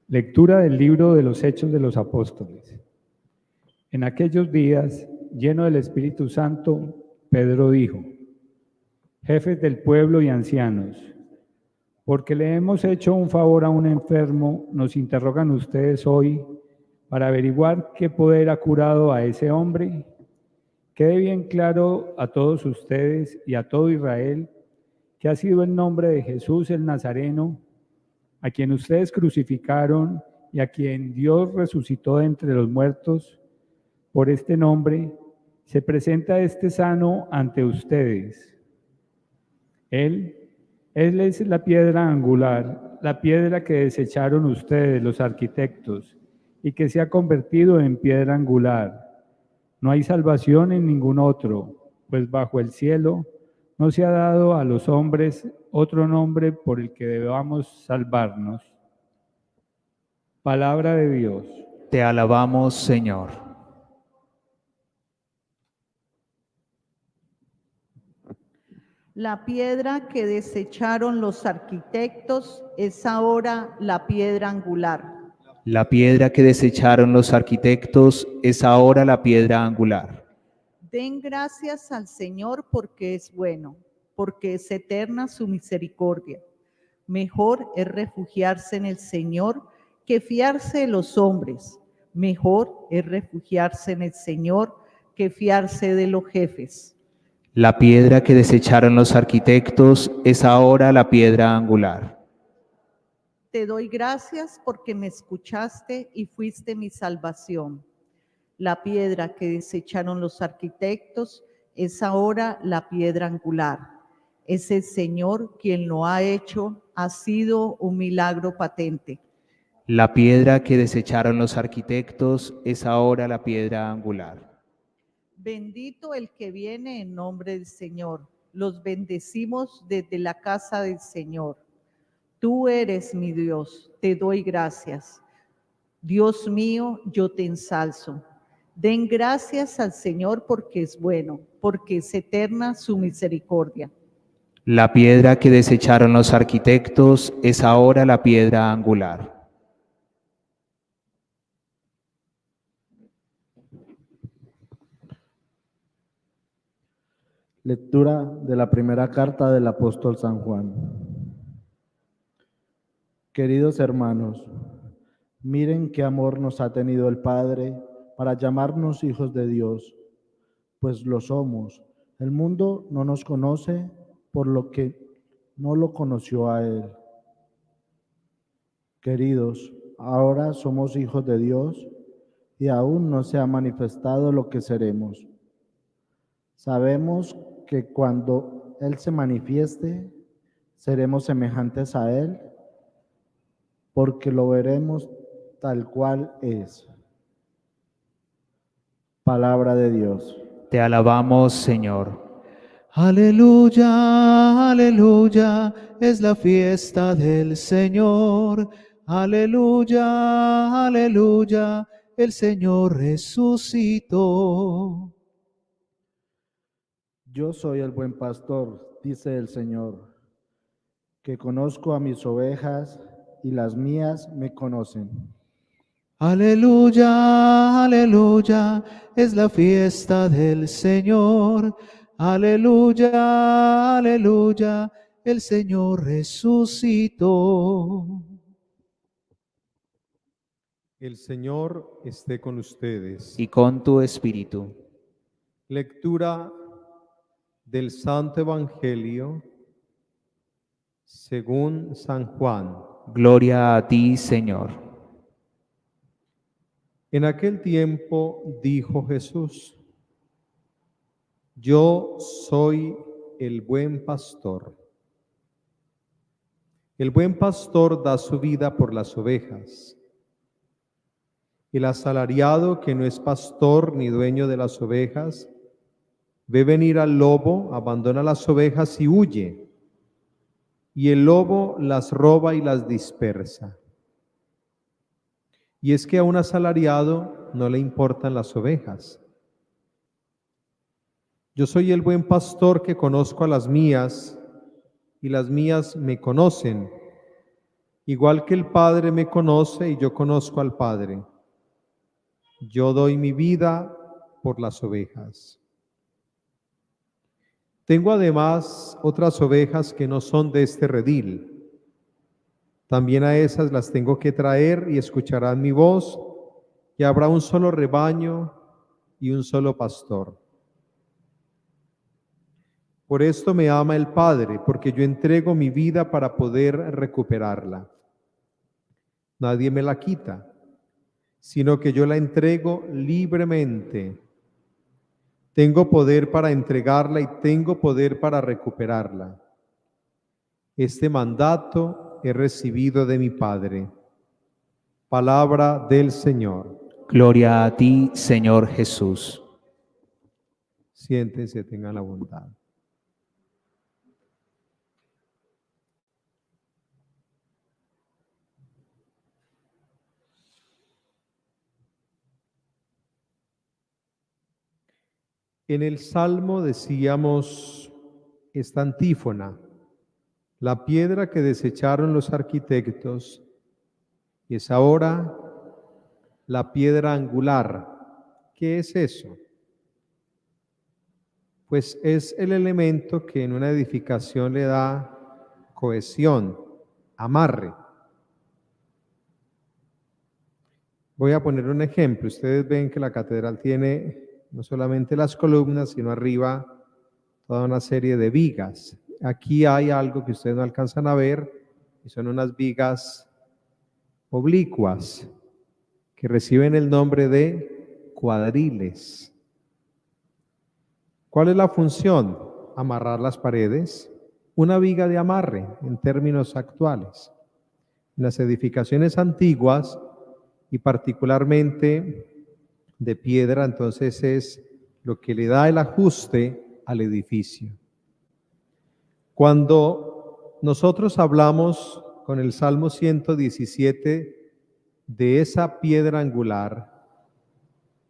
D: Lectura del libro de los Hechos de los Apóstoles. En aquellos días, lleno del Espíritu Santo, Pedro dijo: jefes del pueblo y ancianos, porque le hemos hecho un favor a un enfermo, nos interrogan ustedes hoy para averiguar qué poder ha curado a ese hombre. Quede bien claro a todos ustedes y a todo Israel que ha sido el nombre de Jesús el Nazareno, a quien ustedes crucificaron y a quien Dios resucitó de entre los muertos. Por este nombre se presenta este sano ante ustedes. Él es la piedra angular, la piedra que desecharon ustedes, los arquitectos, y que se ha convertido en piedra angular. No hay salvación en ningún otro, pues bajo el cielo no se ha dado a los hombres otro nombre por el que debamos salvarnos. Palabra de Dios.
A: Te alabamos, Señor.
E: La piedra que desecharon los arquitectos es ahora la piedra angular.
A: La piedra que desecharon los arquitectos es ahora la piedra angular.
E: Den gracias al Señor porque es bueno, porque es eterna su misericordia. Mejor es refugiarse en el Señor que fiarse en los hombres. Mejor es refugiarse en el Señor que fiarse de los jefes.
A: La piedra que desecharon los arquitectos es ahora la piedra angular.
E: Te doy gracias porque me escuchaste y fuiste mi salvación. La piedra que desecharon los arquitectos es ahora la piedra angular. Es el Señor quien lo ha hecho, ha sido un milagro patente.
A: La piedra que desecharon los arquitectos es ahora la piedra angular.
E: Bendito el que viene en nombre del Señor. Los bendecimos desde la casa del Señor. Tú eres mi Dios, te doy gracias. Dios mío, yo te ensalzo. Den gracias al Señor porque es bueno, porque es eterna su misericordia.
A: La piedra que desecharon los arquitectos es ahora la piedra angular.
F: Lectura de la primera carta del apóstol San Juan. Queridos hermanos, miren qué amor nos ha tenido el Padre para llamarnos hijos de Dios, pues lo somos. El mundo no nos conoce por lo que no lo conoció a Él. Queridos, ahora somos hijos de Dios y aún no se ha manifestado lo que seremos. Sabemos que cuando Él se manifieste, seremos semejantes a Él, porque lo veremos tal cual es. Palabra de Dios.
A: Te alabamos, Señor. Aleluya, aleluya, es la fiesta del Señor. Aleluya, aleluya, el Señor resucitó.
F: Yo soy el buen pastor, dice el Señor, que conozco a mis ovejas y las mías me conocen.
A: Aleluya, aleluya, es la fiesta del Señor. Aleluya, aleluya, el Señor resucitó.
C: El Señor esté con ustedes.
A: Y con tu espíritu.
C: Lectura del Santo Evangelio según San Juan.
A: Gloria a ti, Señor.
C: En aquel tiempo dijo Jesús: Yo soy el buen pastor. El buen pastor da su vida por las ovejas. El asalariado, que no es pastor ni dueño de las ovejas, ve venir al lobo, abandona las ovejas y huye. Y el lobo las roba y las dispersa. Y es que a un asalariado no le importan las ovejas. Yo soy el buen pastor que conozco a las mías, y las mías me conocen, igual que el Padre me conoce y yo conozco al Padre. Yo doy mi vida por las ovejas. Tengo además otras ovejas que no son de este redil. También a esas las tengo que traer y escucharán mi voz, y habrá un solo rebaño y un solo pastor. Por esto me ama el Padre, porque yo entrego mi vida para poder recuperarla. Nadie me la quita, sino que yo la entrego libremente. Tengo poder para entregarla y tengo poder para recuperarla. Este mandato he recibido de mi Padre. Palabra del Señor.
A: Gloria a ti, Señor Jesús.
C: Siéntense, tengan la bondad. En el Salmo decíamos esta antífona: la piedra que desecharon los arquitectos es ahora la piedra angular. ¿Qué es eso? Pues es el elemento que en una edificación le da cohesión, amarre. Voy a poner un ejemplo. Ustedes ven que la catedral tiene no solamente las columnas, sino arriba toda una serie de vigas. Aquí hay algo que ustedes no alcanzan a ver, y son unas vigas oblicuas que reciben el nombre de cuadriles. ¿Cuál es la función? Amarrar las paredes. Una viga de amarre en términos actuales. En las edificaciones antiguas, y particularmente de piedra, entonces es lo que le da el ajuste al edificio. Cuando nosotros hablamos con el Salmo 117 de esa piedra angular,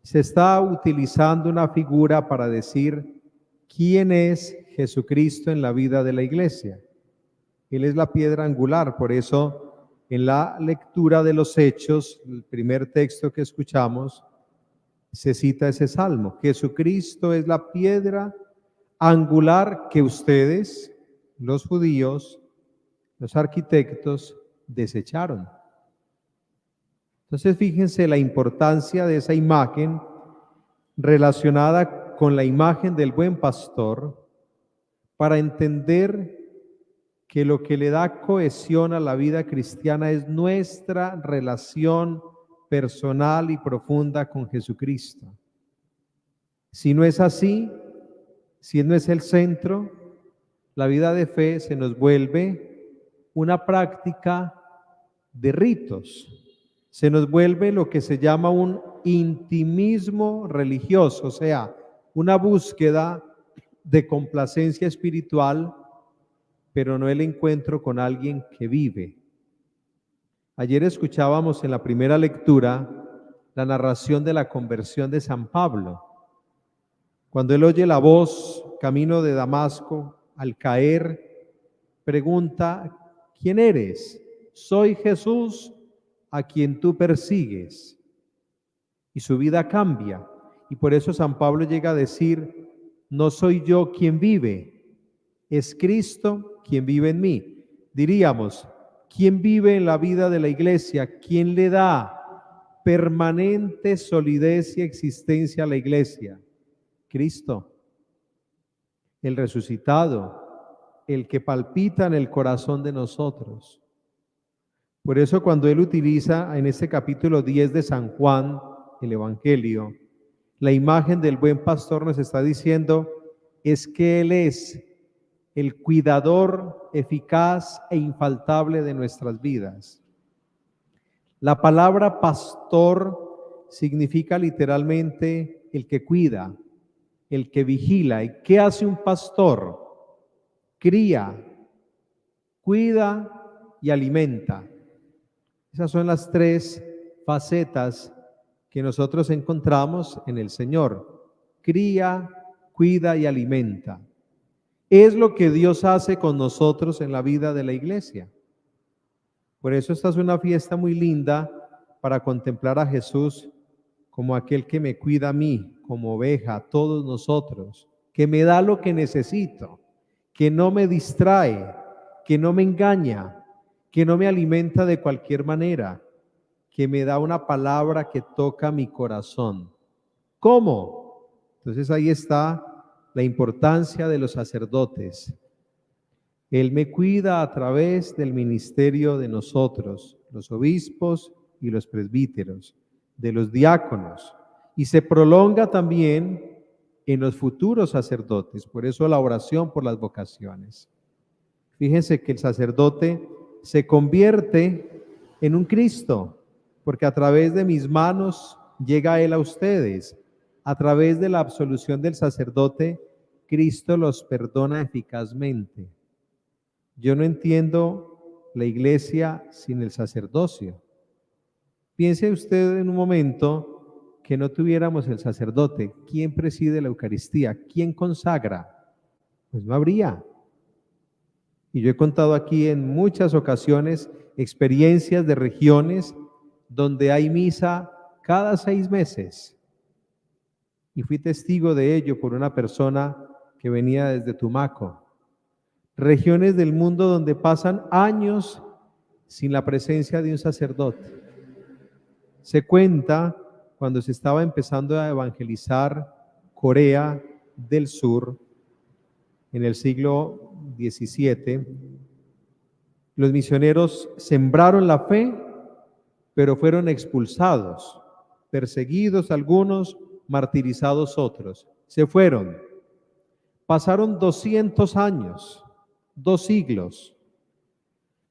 C: se está utilizando una figura para decir quién es Jesucristo en la vida de la iglesia. Él es la piedra angular. Por eso, en la lectura de los Hechos, el primer texto que escuchamos, se cita ese salmo. Jesucristo es la piedra angular que ustedes, los judíos, los arquitectos, desecharon. Entonces, fíjense la importancia de esa imagen relacionada con la imagen del buen pastor para entender que lo que le da cohesión a la vida cristiana es nuestra relación personal y profunda con Jesucristo. Si no es así, si no es el centro, la vida de fe se nos vuelve una práctica de ritos. Se nos vuelve lo que se llama un intimismo religioso, o sea, una búsqueda de complacencia espiritual, pero no el encuentro con alguien que vive. Ayer escuchábamos en la primera lectura la narración de la conversión de San Pablo. Cuando él oye la voz camino de Damasco, al caer, pregunta: ¿quién eres? Soy Jesús, a quien tú persigues. Y su vida cambia. Y por eso San Pablo llega a decir: no soy yo quien vive, es Cristo quien vive en mí. Diríamos, ¿quién vive en la vida de la iglesia? ¿Quién le da permanente solidez y existencia a la iglesia? Cristo, el resucitado, el que palpita en el corazón de nosotros. Por eso cuando él utiliza en este capítulo 10 de San Juan el Evangelio, la imagen del buen pastor nos está diciendo es que Él es el cuidador eficaz e infaltable de nuestras vidas. La palabra pastor significa literalmente el que cuida, el que vigila. ¿Y qué hace un pastor? Cría, cuida y alimenta. Esas son las tres facetas que nosotros encontramos en el Señor. Cría, cuida y alimenta. Es lo que Dios hace con nosotros en la vida de la iglesia. Por eso esta es una fiesta muy linda para contemplar a Jesús como aquel que me cuida a mí, como oveja, a todos nosotros, que me da lo que necesito, que no me distrae, que no me engaña, que no me alimenta de cualquier manera, que me da una palabra que toca mi corazón. ¿Cómo? Entonces ahí está la importancia de los sacerdotes. Él me cuida a través del ministerio de nosotros, los obispos y los presbíteros, de los diáconos, y se prolonga también en los futuros sacerdotes. Por eso la oración por las vocaciones. Fíjense que el sacerdote se convierte en un Cristo, porque a través de mis manos llega Él a ustedes. A través de la absolución del sacerdote, Cristo los perdona eficazmente. Yo no entiendo la iglesia sin el sacerdocio. Piense usted en un momento que no tuviéramos el sacerdote. ¿Quién preside la Eucaristía? ¿Quién consagra? Pues no habría. Y yo he contado aquí en muchas ocasiones experiencias de regiones donde hay misa cada 6 meses. Y fui testigo de ello por una persona que venía desde Tumaco. Regiones del mundo donde pasan años sin la presencia de un sacerdote. Se cuenta cuando se estaba empezando a evangelizar Corea del Sur en el siglo XVII, los misioneros sembraron la fe, pero fueron expulsados, perseguidos algunos, martirizados otros. Se fueron. Pasaron 200 años, 2 siglos.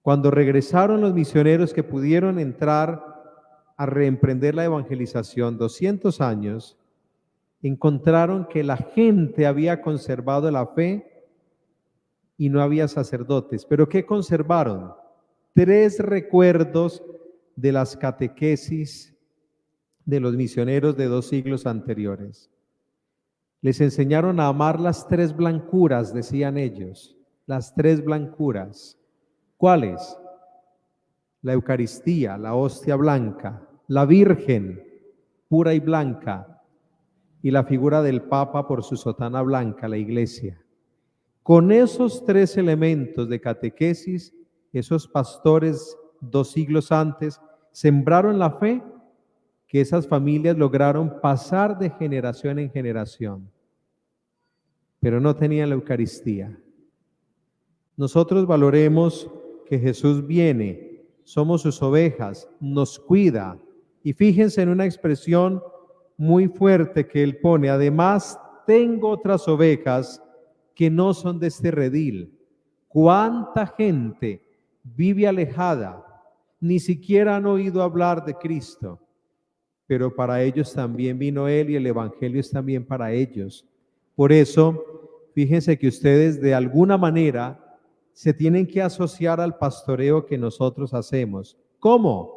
C: Cuando regresaron los misioneros que pudieron entrar a reemprender la evangelización, 200 años, encontraron que la gente había conservado la fe y no había sacerdotes. ¿Pero qué conservaron? 3 recuerdos de las catequesis de los misioneros de 2 siglos anteriores. Les enseñaron a amar las 3 blancuras, decían ellos, las 3 blancuras. ¿Cuáles? La Eucaristía, la hostia blanca, la Virgen, pura y blanca, y la figura del Papa por su sotana blanca, la Iglesia. Con esos 3 elementos de catequesis, esos pastores 2 siglos antes sembraron la fe que esas familias lograron pasar de generación en generación, pero no tenían la Eucaristía. Nosotros valoremos que Jesús viene, somos sus ovejas, nos cuida, y fíjense en una expresión muy fuerte que Él pone: además tengo otras ovejas que no son de este redil. ¿Cuánta gente vive alejada? Ni siquiera han oído hablar de Cristo. Pero para ellos también vino Él y el Evangelio es también para ellos. Por eso, fíjense que ustedes de alguna manera se tienen que asociar al pastoreo que nosotros hacemos. ¿Cómo?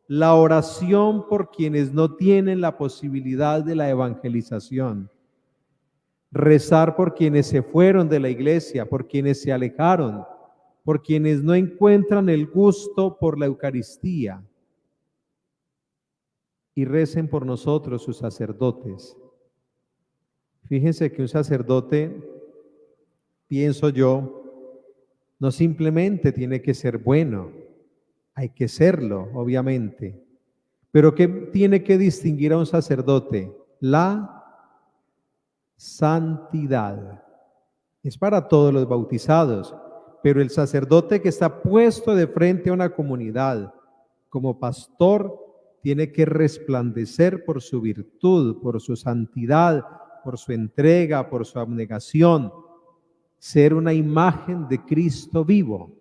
C: La oración por quienes no tienen la posibilidad de la evangelización. Rezar por quienes se fueron de la iglesia, por quienes se alejaron, por quienes no encuentran el gusto por la Eucaristía. Y recen por nosotros sus sacerdotes. Fíjense que un sacerdote, pienso yo, no simplemente tiene que ser bueno, hay que serlo, obviamente. Pero ¿qué tiene que distinguir a un sacerdote? La santidad. Es para todos los bautizados, pero el sacerdote que está puesto de frente a una comunidad como pastor tiene que resplandecer por su virtud, por su santidad, por su entrega, por su abnegación, ser una imagen de Cristo vivo.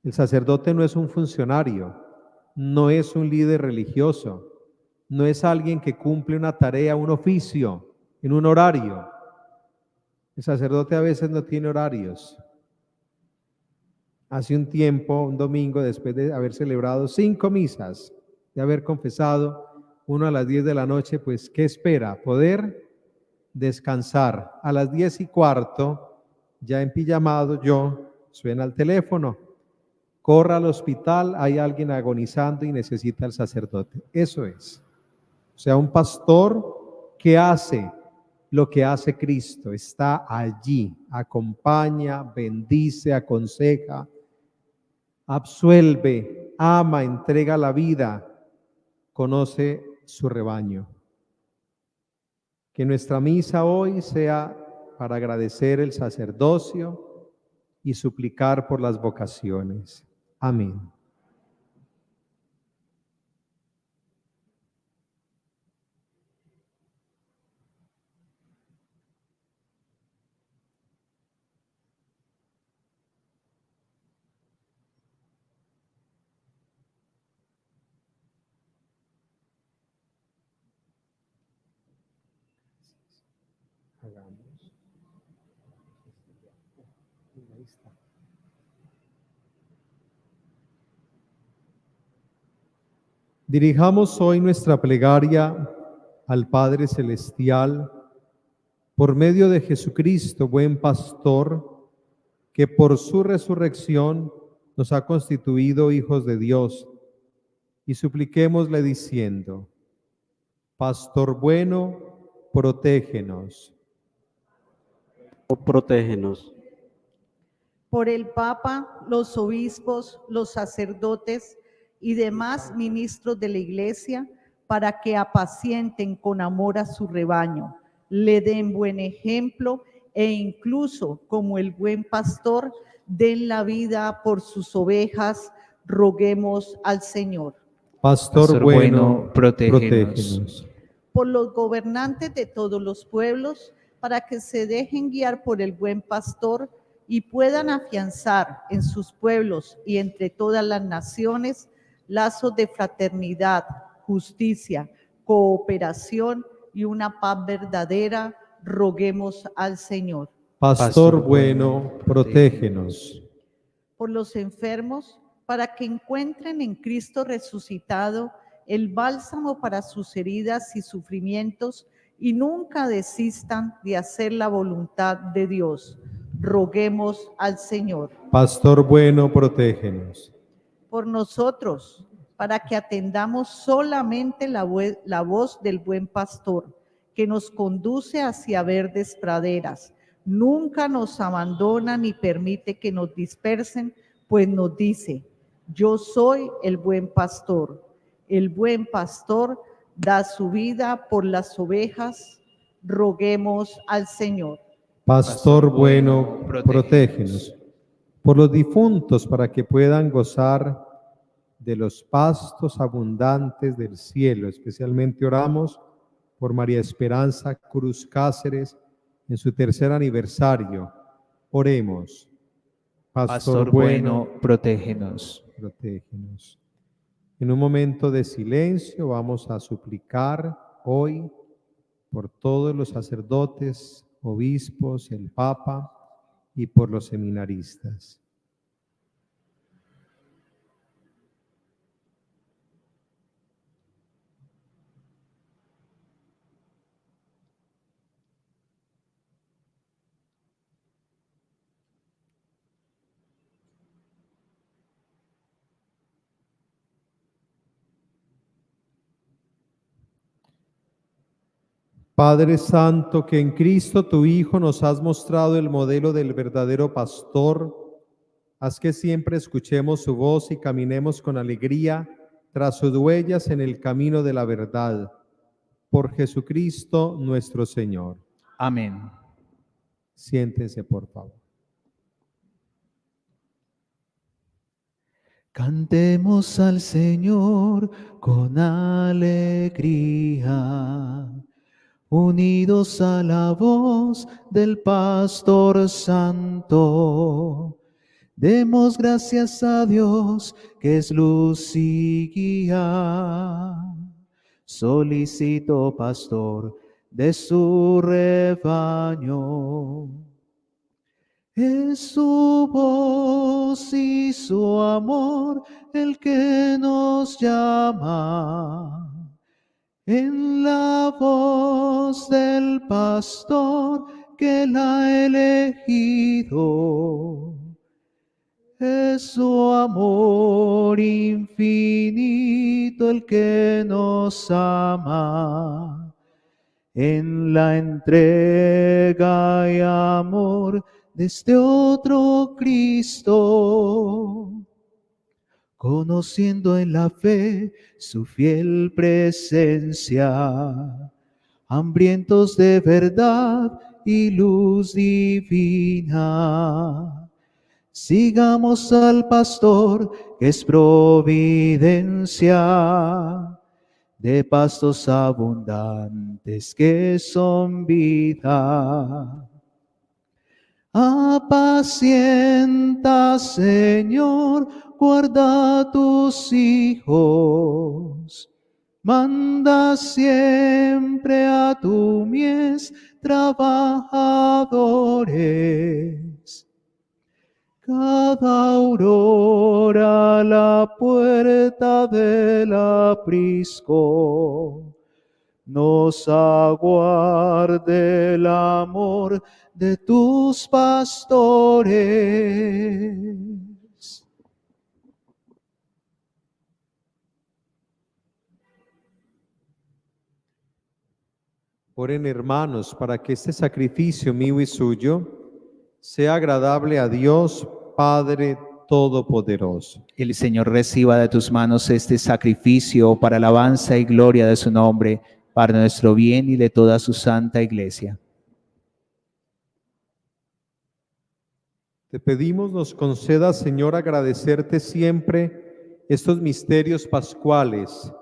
C: El sacerdote no es un funcionario, no es un líder religioso, no es alguien que cumple una tarea, un oficio, en un horario. El sacerdote a veces no tiene horarios. Hace un tiempo, un domingo, después de haber celebrado 5 misas, de haber confesado, uno a las 10 de la noche, pues, ¿qué espera? Poder descansar. A las 10:15, ya empijamado yo, suena el teléfono. Corra al hospital, hay alguien agonizando y necesita al sacerdote. Eso es. O sea, un pastor que hace lo que hace Cristo, está allí, acompaña, bendice, aconseja, absuelve, ama, entrega la vida, conoce su rebaño. Que nuestra misa hoy sea para agradecer el sacerdocio y suplicar por las vocaciones. Amén. Dirijamos hoy nuestra plegaria al Padre Celestial por medio de Jesucristo, buen pastor, que por su resurrección nos ha constituido hijos de Dios, y supliquémosle diciendo: Pastor bueno, protégenos.
G: Protégenos.
E: Por el Papa, los obispos, los sacerdotes y demás ministros de la Iglesia, para que apacienten con amor a su rebaño, le den buen ejemplo e incluso, como el buen pastor, den la vida por sus ovejas, roguemos al Señor.
C: Pastor bueno, protégenos.
E: Por los gobernantes de todos los pueblos, para que se dejen guiar por el buen pastor y puedan afianzar en sus pueblos y entre todas las naciones lazos de fraternidad, justicia, cooperación y una paz verdadera, roguemos al Señor.
C: Pastor bueno, protégenos.
E: Por los enfermos, para que encuentren en Cristo resucitado el bálsamo para sus heridas y sufrimientos y nunca desistan de hacer la voluntad de Dios. Roguemos al Señor.
C: Pastor bueno, protégenos.
E: Por nosotros, para que atendamos solamente la voz del buen pastor, que nos conduce hacia verdes praderas. Nunca nos abandona ni permite que nos dispersen, pues nos dice: yo soy el buen pastor. El buen pastor da su vida por las ovejas. Roguemos al Señor.
C: Pastor bueno, protégenos. Por los difuntos, para que puedan gozar de los pastos abundantes del cielo. Especialmente oramos por María Esperanza Cruz Cáceres en su 3er aniversario. Oremos.
A: Pastor bueno, protégenos.
C: Protégenos. En un momento de silencio vamos a suplicar hoy por todos los sacerdotes, obispos, el Papa y por los seminaristas. Padre Santo, que en Cristo tu Hijo nos has mostrado el modelo del verdadero pastor, haz que siempre escuchemos su voz y caminemos con alegría tras sus huellas en el camino de la verdad. Por Jesucristo nuestro Señor.
A: Amén.
C: Siéntense, por favor.
A: Cantemos al Señor con alegría, unidos a la voz del Pastor Santo. Demos gracias a Dios, que es luz y guía. Solicito, pastor, de su rebaño. Es su voz y su amor el que nos llama. En la voz del pastor que la ha elegido. Es su amor infinito el que nos ama. En la entrega y amor de este otro Cristo, conociendo en la fe su fiel presencia, hambrientos de verdad y luz divina. Sigamos al pastor que es providencia, de pastos abundantes que son vida. Apacienta, Señor, guarda tus hijos. Manda siempre a tu mies trabajadores. Cada aurora a la puerta del aprisco nos aguarde el amor de tus pastores.
C: Oren, hermanos, para que este sacrificio mío y suyo sea agradable a Dios Padre Todopoderoso.
A: El Señor reciba de tus manos este sacrificio para alabanza y gloria de su nombre, para nuestro bien y de toda su santa iglesia.
C: Te pedimos nos conceda, Señor, agradecerte siempre estos misterios pascuales,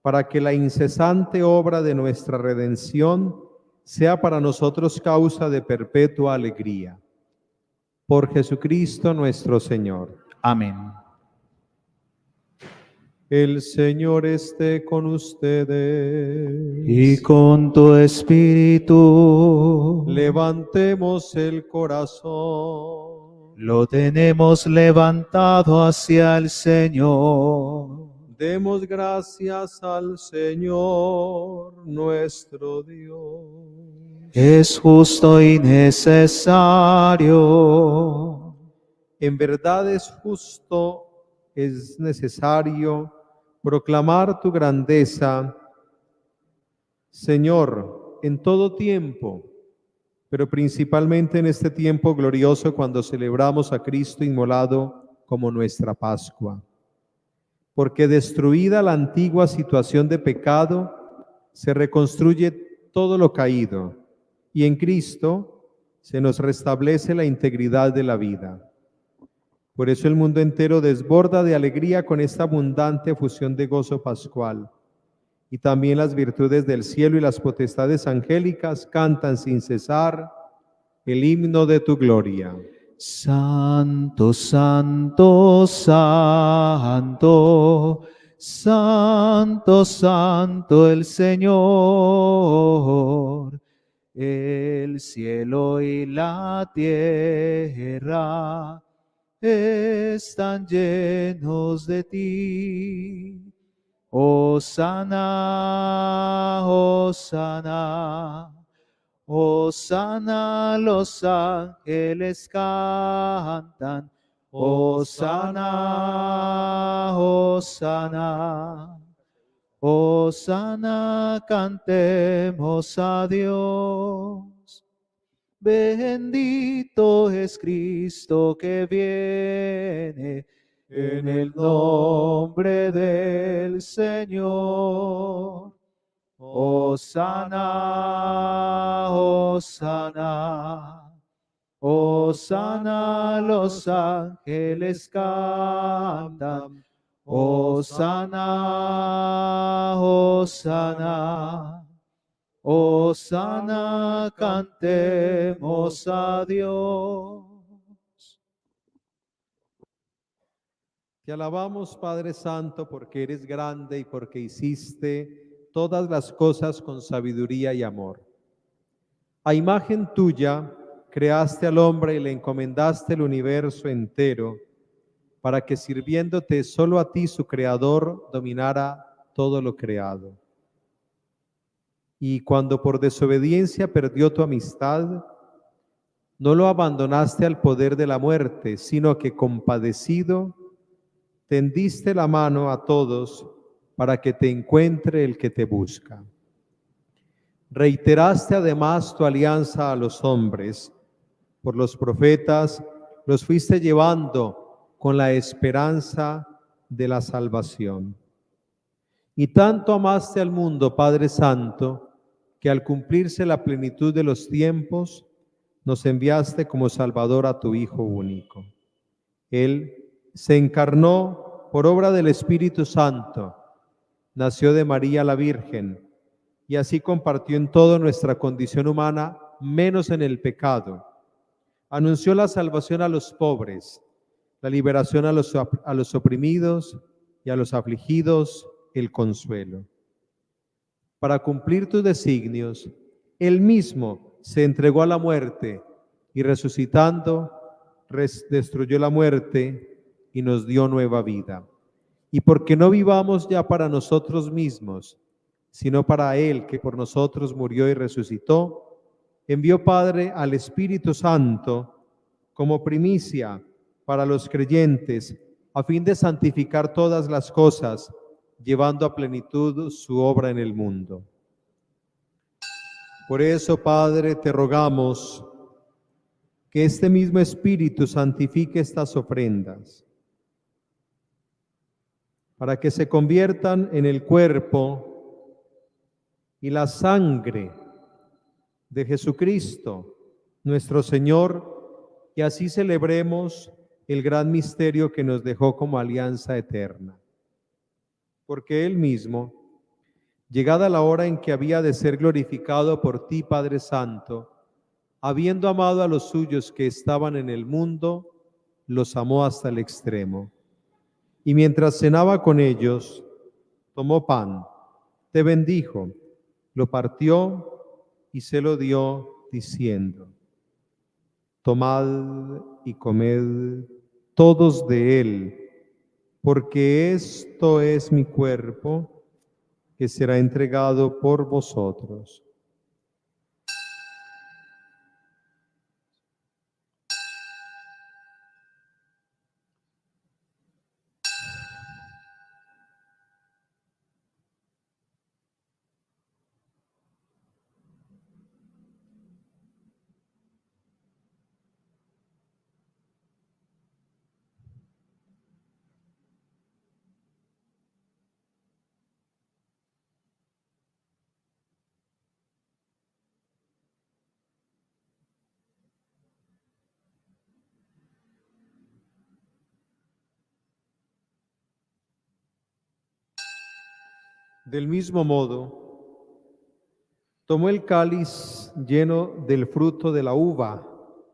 C: para que la incesante obra de nuestra redención sea para nosotros causa de perpetua alegría. Por Jesucristo nuestro Señor.
A: Amén.
C: El Señor esté con ustedes.
A: Y con tu espíritu.
C: Levantemos el corazón.
A: Lo tenemos levantado hacia el Señor.
C: Demos gracias al Señor nuestro Dios.
A: Es justo y necesario.
C: En verdad es justo, es necesario proclamar tu grandeza, Señor, en todo tiempo, pero principalmente en este tiempo glorioso cuando celebramos a Cristo inmolado como nuestra Pascua. Porque destruida la antigua situación de pecado, se reconstruye todo lo caído, y en Cristo se nos restablece la integridad de la vida. Por eso el mundo entero desborda de alegría con esta abundante fusión de gozo pascual. Y también las virtudes del cielo y las potestades angélicas cantan sin cesar el himno de tu gloria.
A: Santo, santo, santo, santo, santo el Señor. El cielo y la tierra están llenos de ti. Hosana, hosana, hosana, los ángeles cantan. Hosana, hosana, hosana, cantemos a Dios. Bendito es Cristo que viene en el nombre del Señor. Hosana, hosana,
F: Hosana, los ángeles cantan. Hosana, Hosana. Hosana, cantemos a Dios.
C: Te alabamos, Padre Santo, porque eres grande y porque hiciste todas las cosas con sabiduría y amor. A imagen tuya creaste al hombre y le encomendaste el universo entero, para que sirviéndote solo a ti, su creador, dominara todo lo creado. Y cuando por desobediencia perdió tu amistad, no lo abandonaste al poder de la muerte, sino que compadecido, tendiste la mano a todos para que te encuentre el que te busca. Reiteraste además tu alianza a los hombres. Por los profetas los fuiste llevando con la esperanza de la salvación. Y tanto amaste al mundo, Padre Santo, que al cumplirse la plenitud de los tiempos, nos enviaste como Salvador a tu Hijo único. Él se encarnó por obra del Espíritu Santo, nació de María la Virgen, y así compartió en toda nuestra condición humana, menos en el pecado. Anunció la salvación a los pobres, la liberación a los oprimidos y a los afligidos, el consuelo. Para cumplir tus designios, Él mismo se entregó a la muerte y resucitando, destruyó la muerte y nos dio nueva vida. Y porque no vivamos ya para nosotros mismos, sino para Él que por nosotros murió y resucitó, envió Padre al Espíritu Santo como primicia para los creyentes, a fin de santificar todas las cosas, llevando a plenitud su obra en el mundo. Por eso, Padre, te rogamos que este mismo Espíritu santifique estas ofrendas, para que se conviertan en el cuerpo y la sangre de Jesucristo, nuestro Señor, y así celebremos el gran misterio que nos dejó como alianza eterna. Porque Él mismo, llegada la hora en que había de ser glorificado por ti, Padre Santo, habiendo amado a los suyos que estaban en el mundo, los amó hasta el extremo. Y mientras cenaba con ellos, tomó pan, te bendijo, lo partió y se lo dio, diciendo: tomad y comed todos de él, porque esto es mi cuerpo, que será entregado por vosotros. Del mismo modo, tomó el cáliz lleno del fruto de la uva,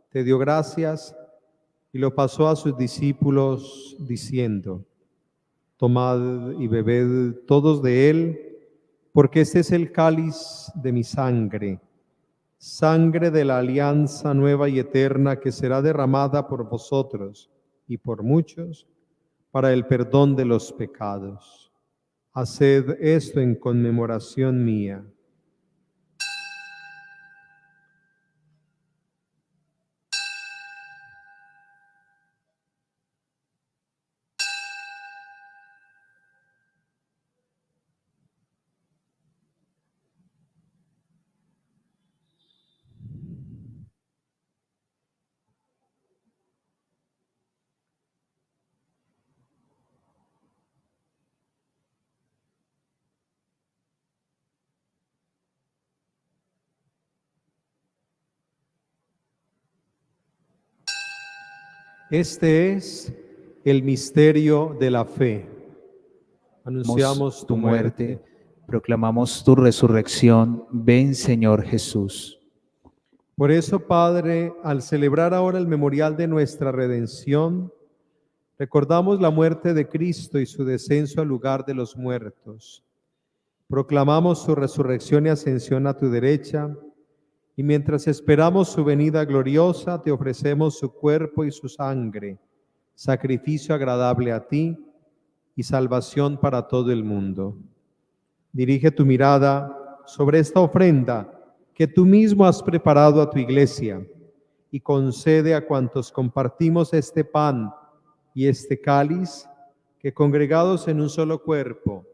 C: te dio gracias y lo pasó a sus discípulos diciendo: tomad y bebed todos de él, porque este es el cáliz de mi sangre, sangre de la alianza nueva y eterna que será derramada por vosotros y por muchos para el perdón de los pecados. Haced esto en conmemoración mía. Este es el misterio de la fe. Anunciamos tu muerte.
A: Proclamamos tu resurrección. Ven, Señor Jesús.
C: Por eso, Padre, al celebrar ahora el memorial de nuestra redención, recordamos la muerte de Cristo y su descenso al lugar de los muertos. Proclamamos su resurrección y ascensión a tu derecha, y mientras esperamos su venida gloriosa, te ofrecemos su cuerpo y su sangre, sacrificio agradable a ti y salvación para todo el mundo. Dirige tu mirada sobre esta ofrenda que tú mismo has preparado a tu iglesia y concede a cuantos compartimos este pan y este cáliz que, congregados en un solo cuerpo,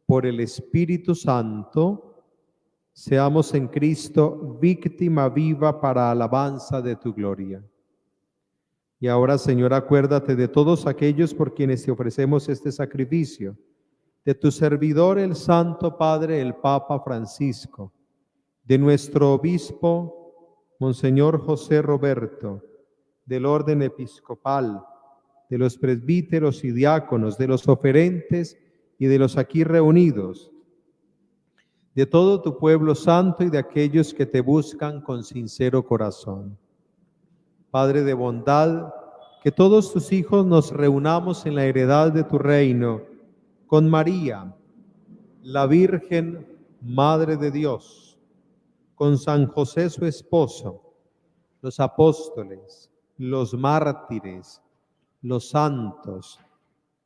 C: por el Espíritu Santo, seamos en Cristo víctima viva para alabanza de tu gloria. Y ahora, Señor, acuérdate de todos aquellos por quienes te ofrecemos este sacrificio, de tu servidor, el Santo Padre, el Papa Francisco, de nuestro obispo, Monseñor José Roberto, del orden episcopal, de los presbíteros y diáconos, de los oferentes y de los aquí reunidos, de todo tu pueblo santo y de aquellos que te buscan con sincero corazón. Padre de bondad, que todos tus hijos nos reunamos en la heredad de tu reino, con María, la Virgen, Madre de Dios, con San José su esposo, los apóstoles, los mártires, los santos,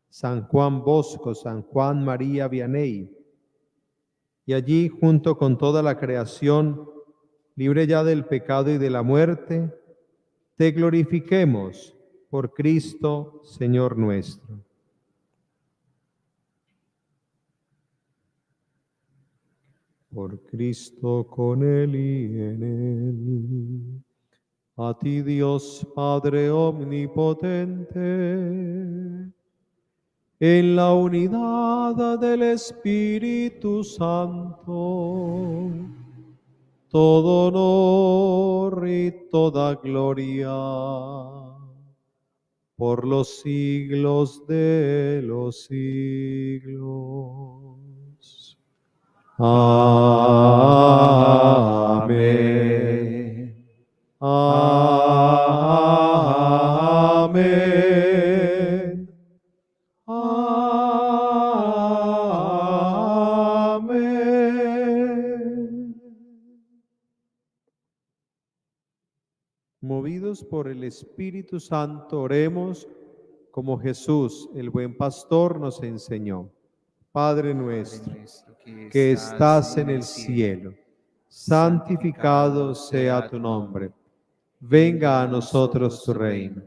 C: San Juan Bosco, San Juan María Vianney, y allí junto con toda la creación, libre ya del pecado y de la muerte, te glorifiquemos por Cristo, Señor nuestro. Por Cristo, con Él y en Él. A ti, Dios Padre omnipotente, en la unidad del Espíritu Santo, todo honor y toda gloria por los siglos de los siglos. Amén. Amén. Amén. Movidos por el Espíritu Santo, oremos como Jesús, el buen pastor, nos enseñó. Padre nuestro, que estás en el cielo, santificado sea tu nombre. Venga a nosotros tu reino.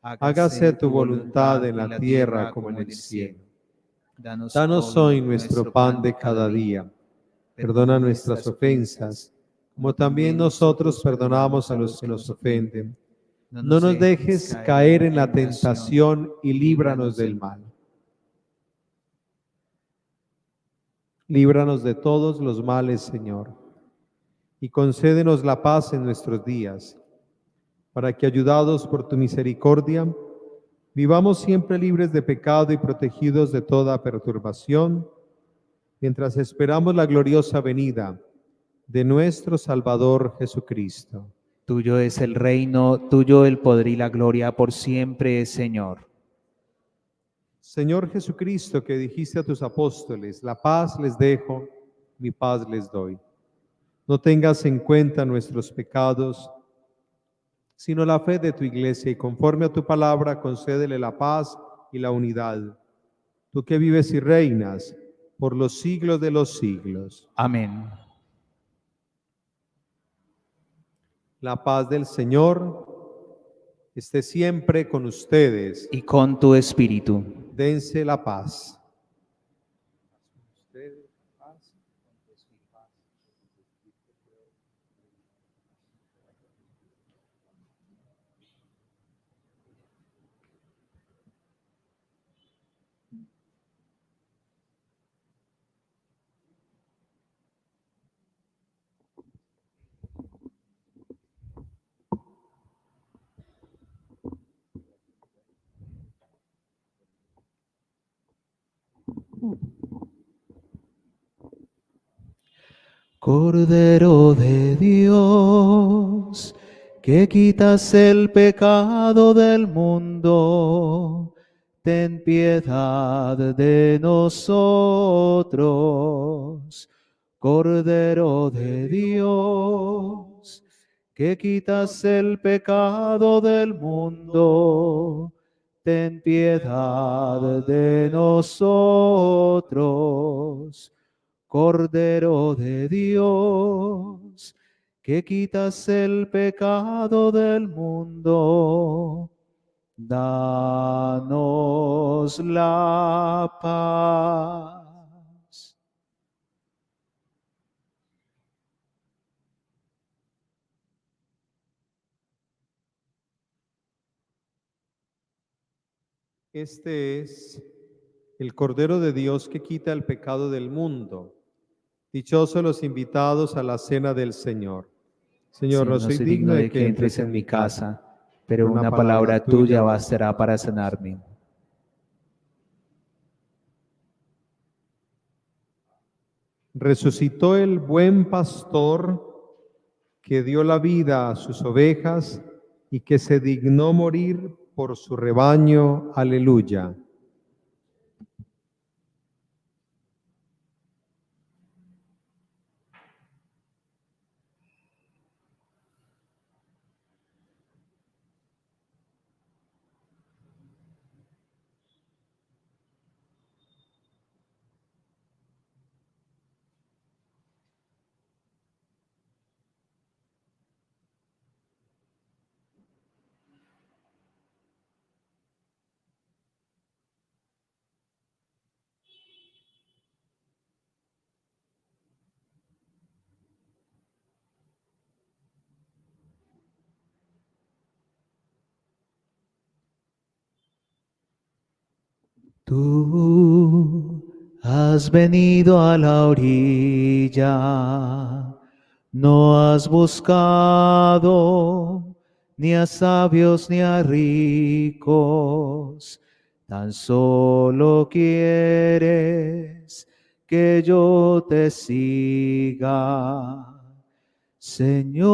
C: Hágase tu voluntad en la tierra como en el cielo. Danos hoy nuestro pan de cada día. Perdona nuestras ofensas, como también nosotros perdonamos a los que nos ofenden. No nos dejes caer en la tentación y líbranos del mal. Líbranos de todos los males, Señor, y concédenos la paz en nuestros días, para que, ayudados por tu misericordia, vivamos siempre libres de pecado y protegidos de toda perturbación, mientras esperamos la gloriosa venida de nuestro Salvador Jesucristo.
A: Tuyo es el reino, tuyo el poder y la gloria por siempre, Señor.
C: Señor Jesucristo, que dijiste a tus apóstoles, la paz les dejo, mi paz les doy. No tengas en cuenta nuestros pecados, sino la fe de tu iglesia, y conforme a tu palabra, concédele la paz y la unidad. Tú que vives y reinas por los siglos de los siglos.
A: Amén.
C: La paz del Señor esté siempre con ustedes.
A: Y con tu espíritu.
C: Dense la paz.
A: Cordero de Dios, que quitas el pecado del mundo, ten piedad de nosotros. Cordero de Dios, que quitas el pecado del mundo, ten piedad de nosotros. Cordero de Dios, que quitas el pecado del mundo, danos la paz.
C: Este es el Cordero de Dios que quita el pecado del mundo. Dichosos los invitados a la cena del Señor. Señor, no soy digno de que entres en mi casa,
A: pero una palabra tuya bastará para sanarme.
C: Resucitó el buen pastor que dio la vida a sus ovejas y que se dignó morir por su rebaño. Aleluya.
A: Tú has venido a la orilla, no has buscado ni a sabios ni a ricos, tan solo quieres que yo te siga. Señor,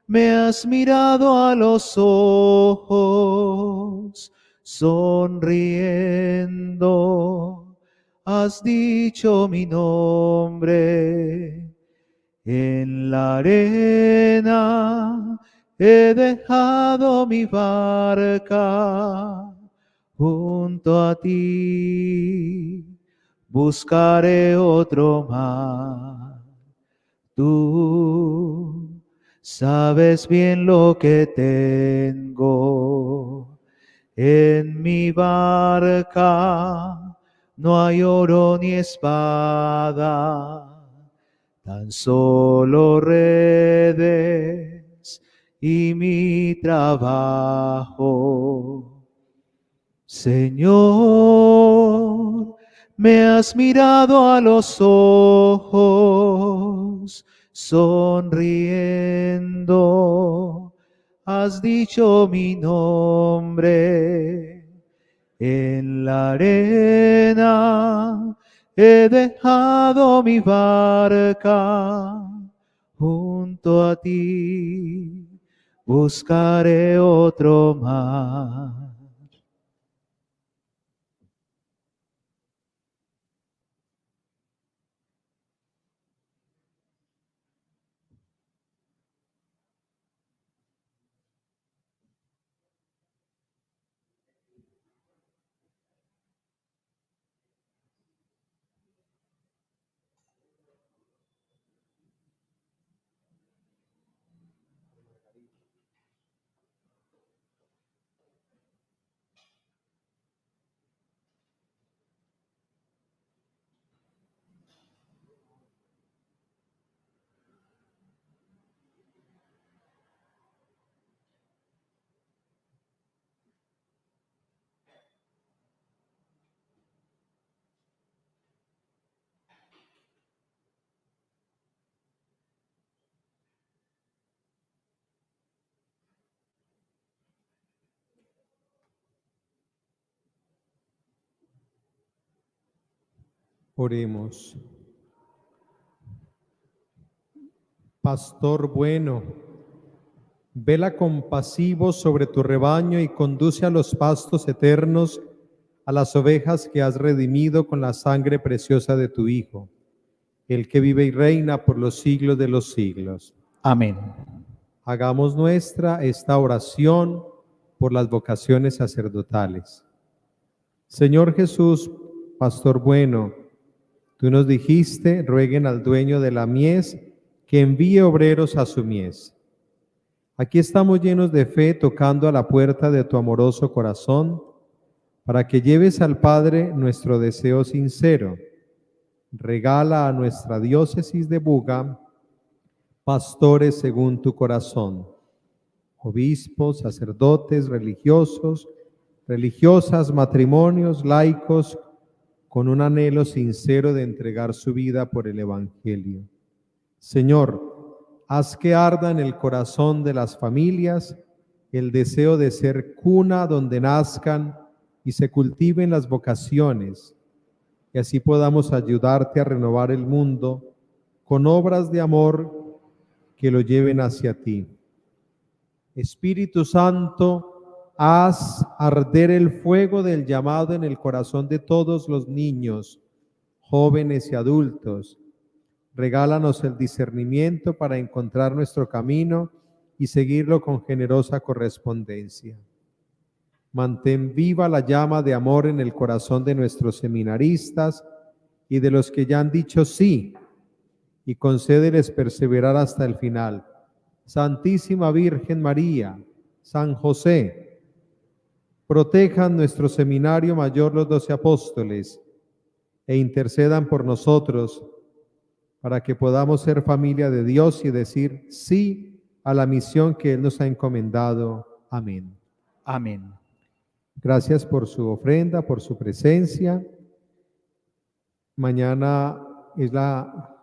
A: me has mirado a los ojos, sonriendo, has dicho mi nombre. En la arena he dejado mi barca, junto a ti buscaré otro mar. Tú sabes bien lo que tengo en mi barca. No hay oro ni espada, tan solo redes y mi trabajo. Señor, me has mirado a los ojos, sonriendo, has dicho mi nombre. En la arena he dejado mi barca, junto a ti buscaré otro mar.
C: Oremos. Pastor bueno, vela compasivo sobre tu rebaño y conduce a los pastos eternos a las ovejas que has redimido con la sangre preciosa de tu Hijo, el que vive y reina por los siglos de los siglos.
A: Amén.
C: Hagamos nuestra esta oración por las vocaciones sacerdotales. Señor Jesús, Pastor bueno, tú nos dijiste, rueguen al dueño de la mies que envíe obreros a su mies. Aquí estamos llenos de fe, tocando a la puerta de tu amoroso corazón, para que lleves al Padre nuestro deseo sincero. Regala a nuestra diócesis de Buga pastores según tu corazón, obispos, sacerdotes, religiosos, religiosas, matrimonios, laicos, con un anhelo sincero de entregar su vida por el Evangelio. Señor, haz que arda en el corazón de las familias el deseo de ser cuna donde nazcan y se cultiven las vocaciones, y así podamos ayudarte a renovar el mundo con obras de amor que lo lleven hacia ti. Espíritu Santo, haz arder el fuego del llamado en el corazón de todos los niños, jóvenes y adultos. Regálanos el discernimiento para encontrar nuestro camino y seguirlo con generosa correspondencia. Mantén viva la llama de amor en el corazón de nuestros seminaristas y de los que ya han dicho sí, y concédeles perseverar hasta el final. Santísima Virgen María, San José, protejan nuestro seminario mayor los 12 apóstoles e intercedan por nosotros para que podamos ser familia de Dios y decir sí a la misión que Él nos ha encomendado. Amén.
A: Amén.
C: Gracias por su ofrenda, por su presencia. Mañana es la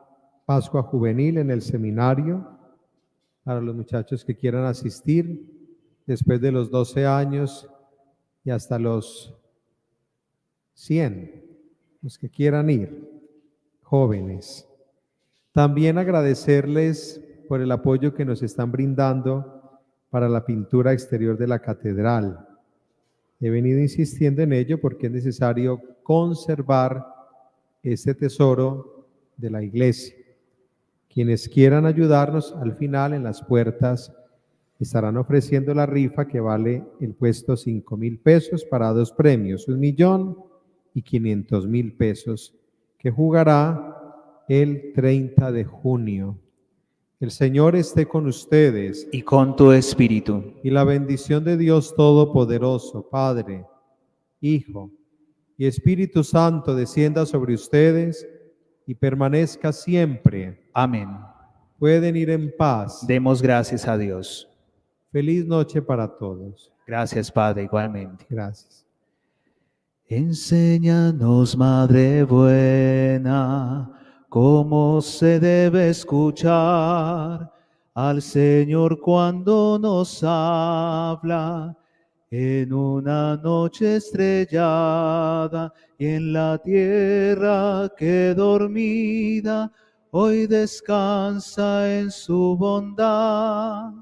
C: Pascua Juvenil en el seminario para los muchachos que quieran asistir después de los 12 años y hasta los 100, los que quieran ir, jóvenes. También agradecerles por el apoyo que nos están brindando para la pintura exterior de la catedral. He venido insistiendo en ello porque es necesario conservar este tesoro de la iglesia. Quienes quieran ayudarnos, al final en las puertas estarán ofreciendo la rifa que vale el puesto 5,000 pesos para 2 premios, 1.500.000 pesos, que jugará el 30 de junio. El Señor esté con ustedes.
A: Y con tu espíritu.
C: Y la bendición de Dios Todopoderoso, Padre, Hijo y Espíritu Santo descienda sobre ustedes y permanezca siempre.
A: Amén.
C: Pueden ir en paz.
A: Demos gracias a Dios.
C: Feliz noche para todos.
A: Gracias, Padre, igualmente.
C: Gracias.
A: Enséñanos, Madre buena, cómo se debe escuchar al Señor cuando nos habla en una noche estrellada y en la tierra que dormida hoy descansa en su bondad.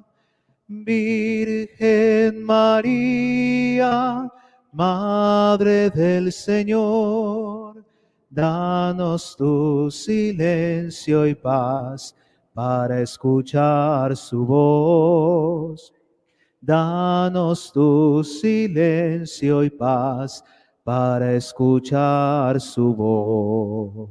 A: Virgen María, Madre del Señor, danos tu silencio y paz para escuchar su voz. Danos tu silencio y paz para escuchar su voz.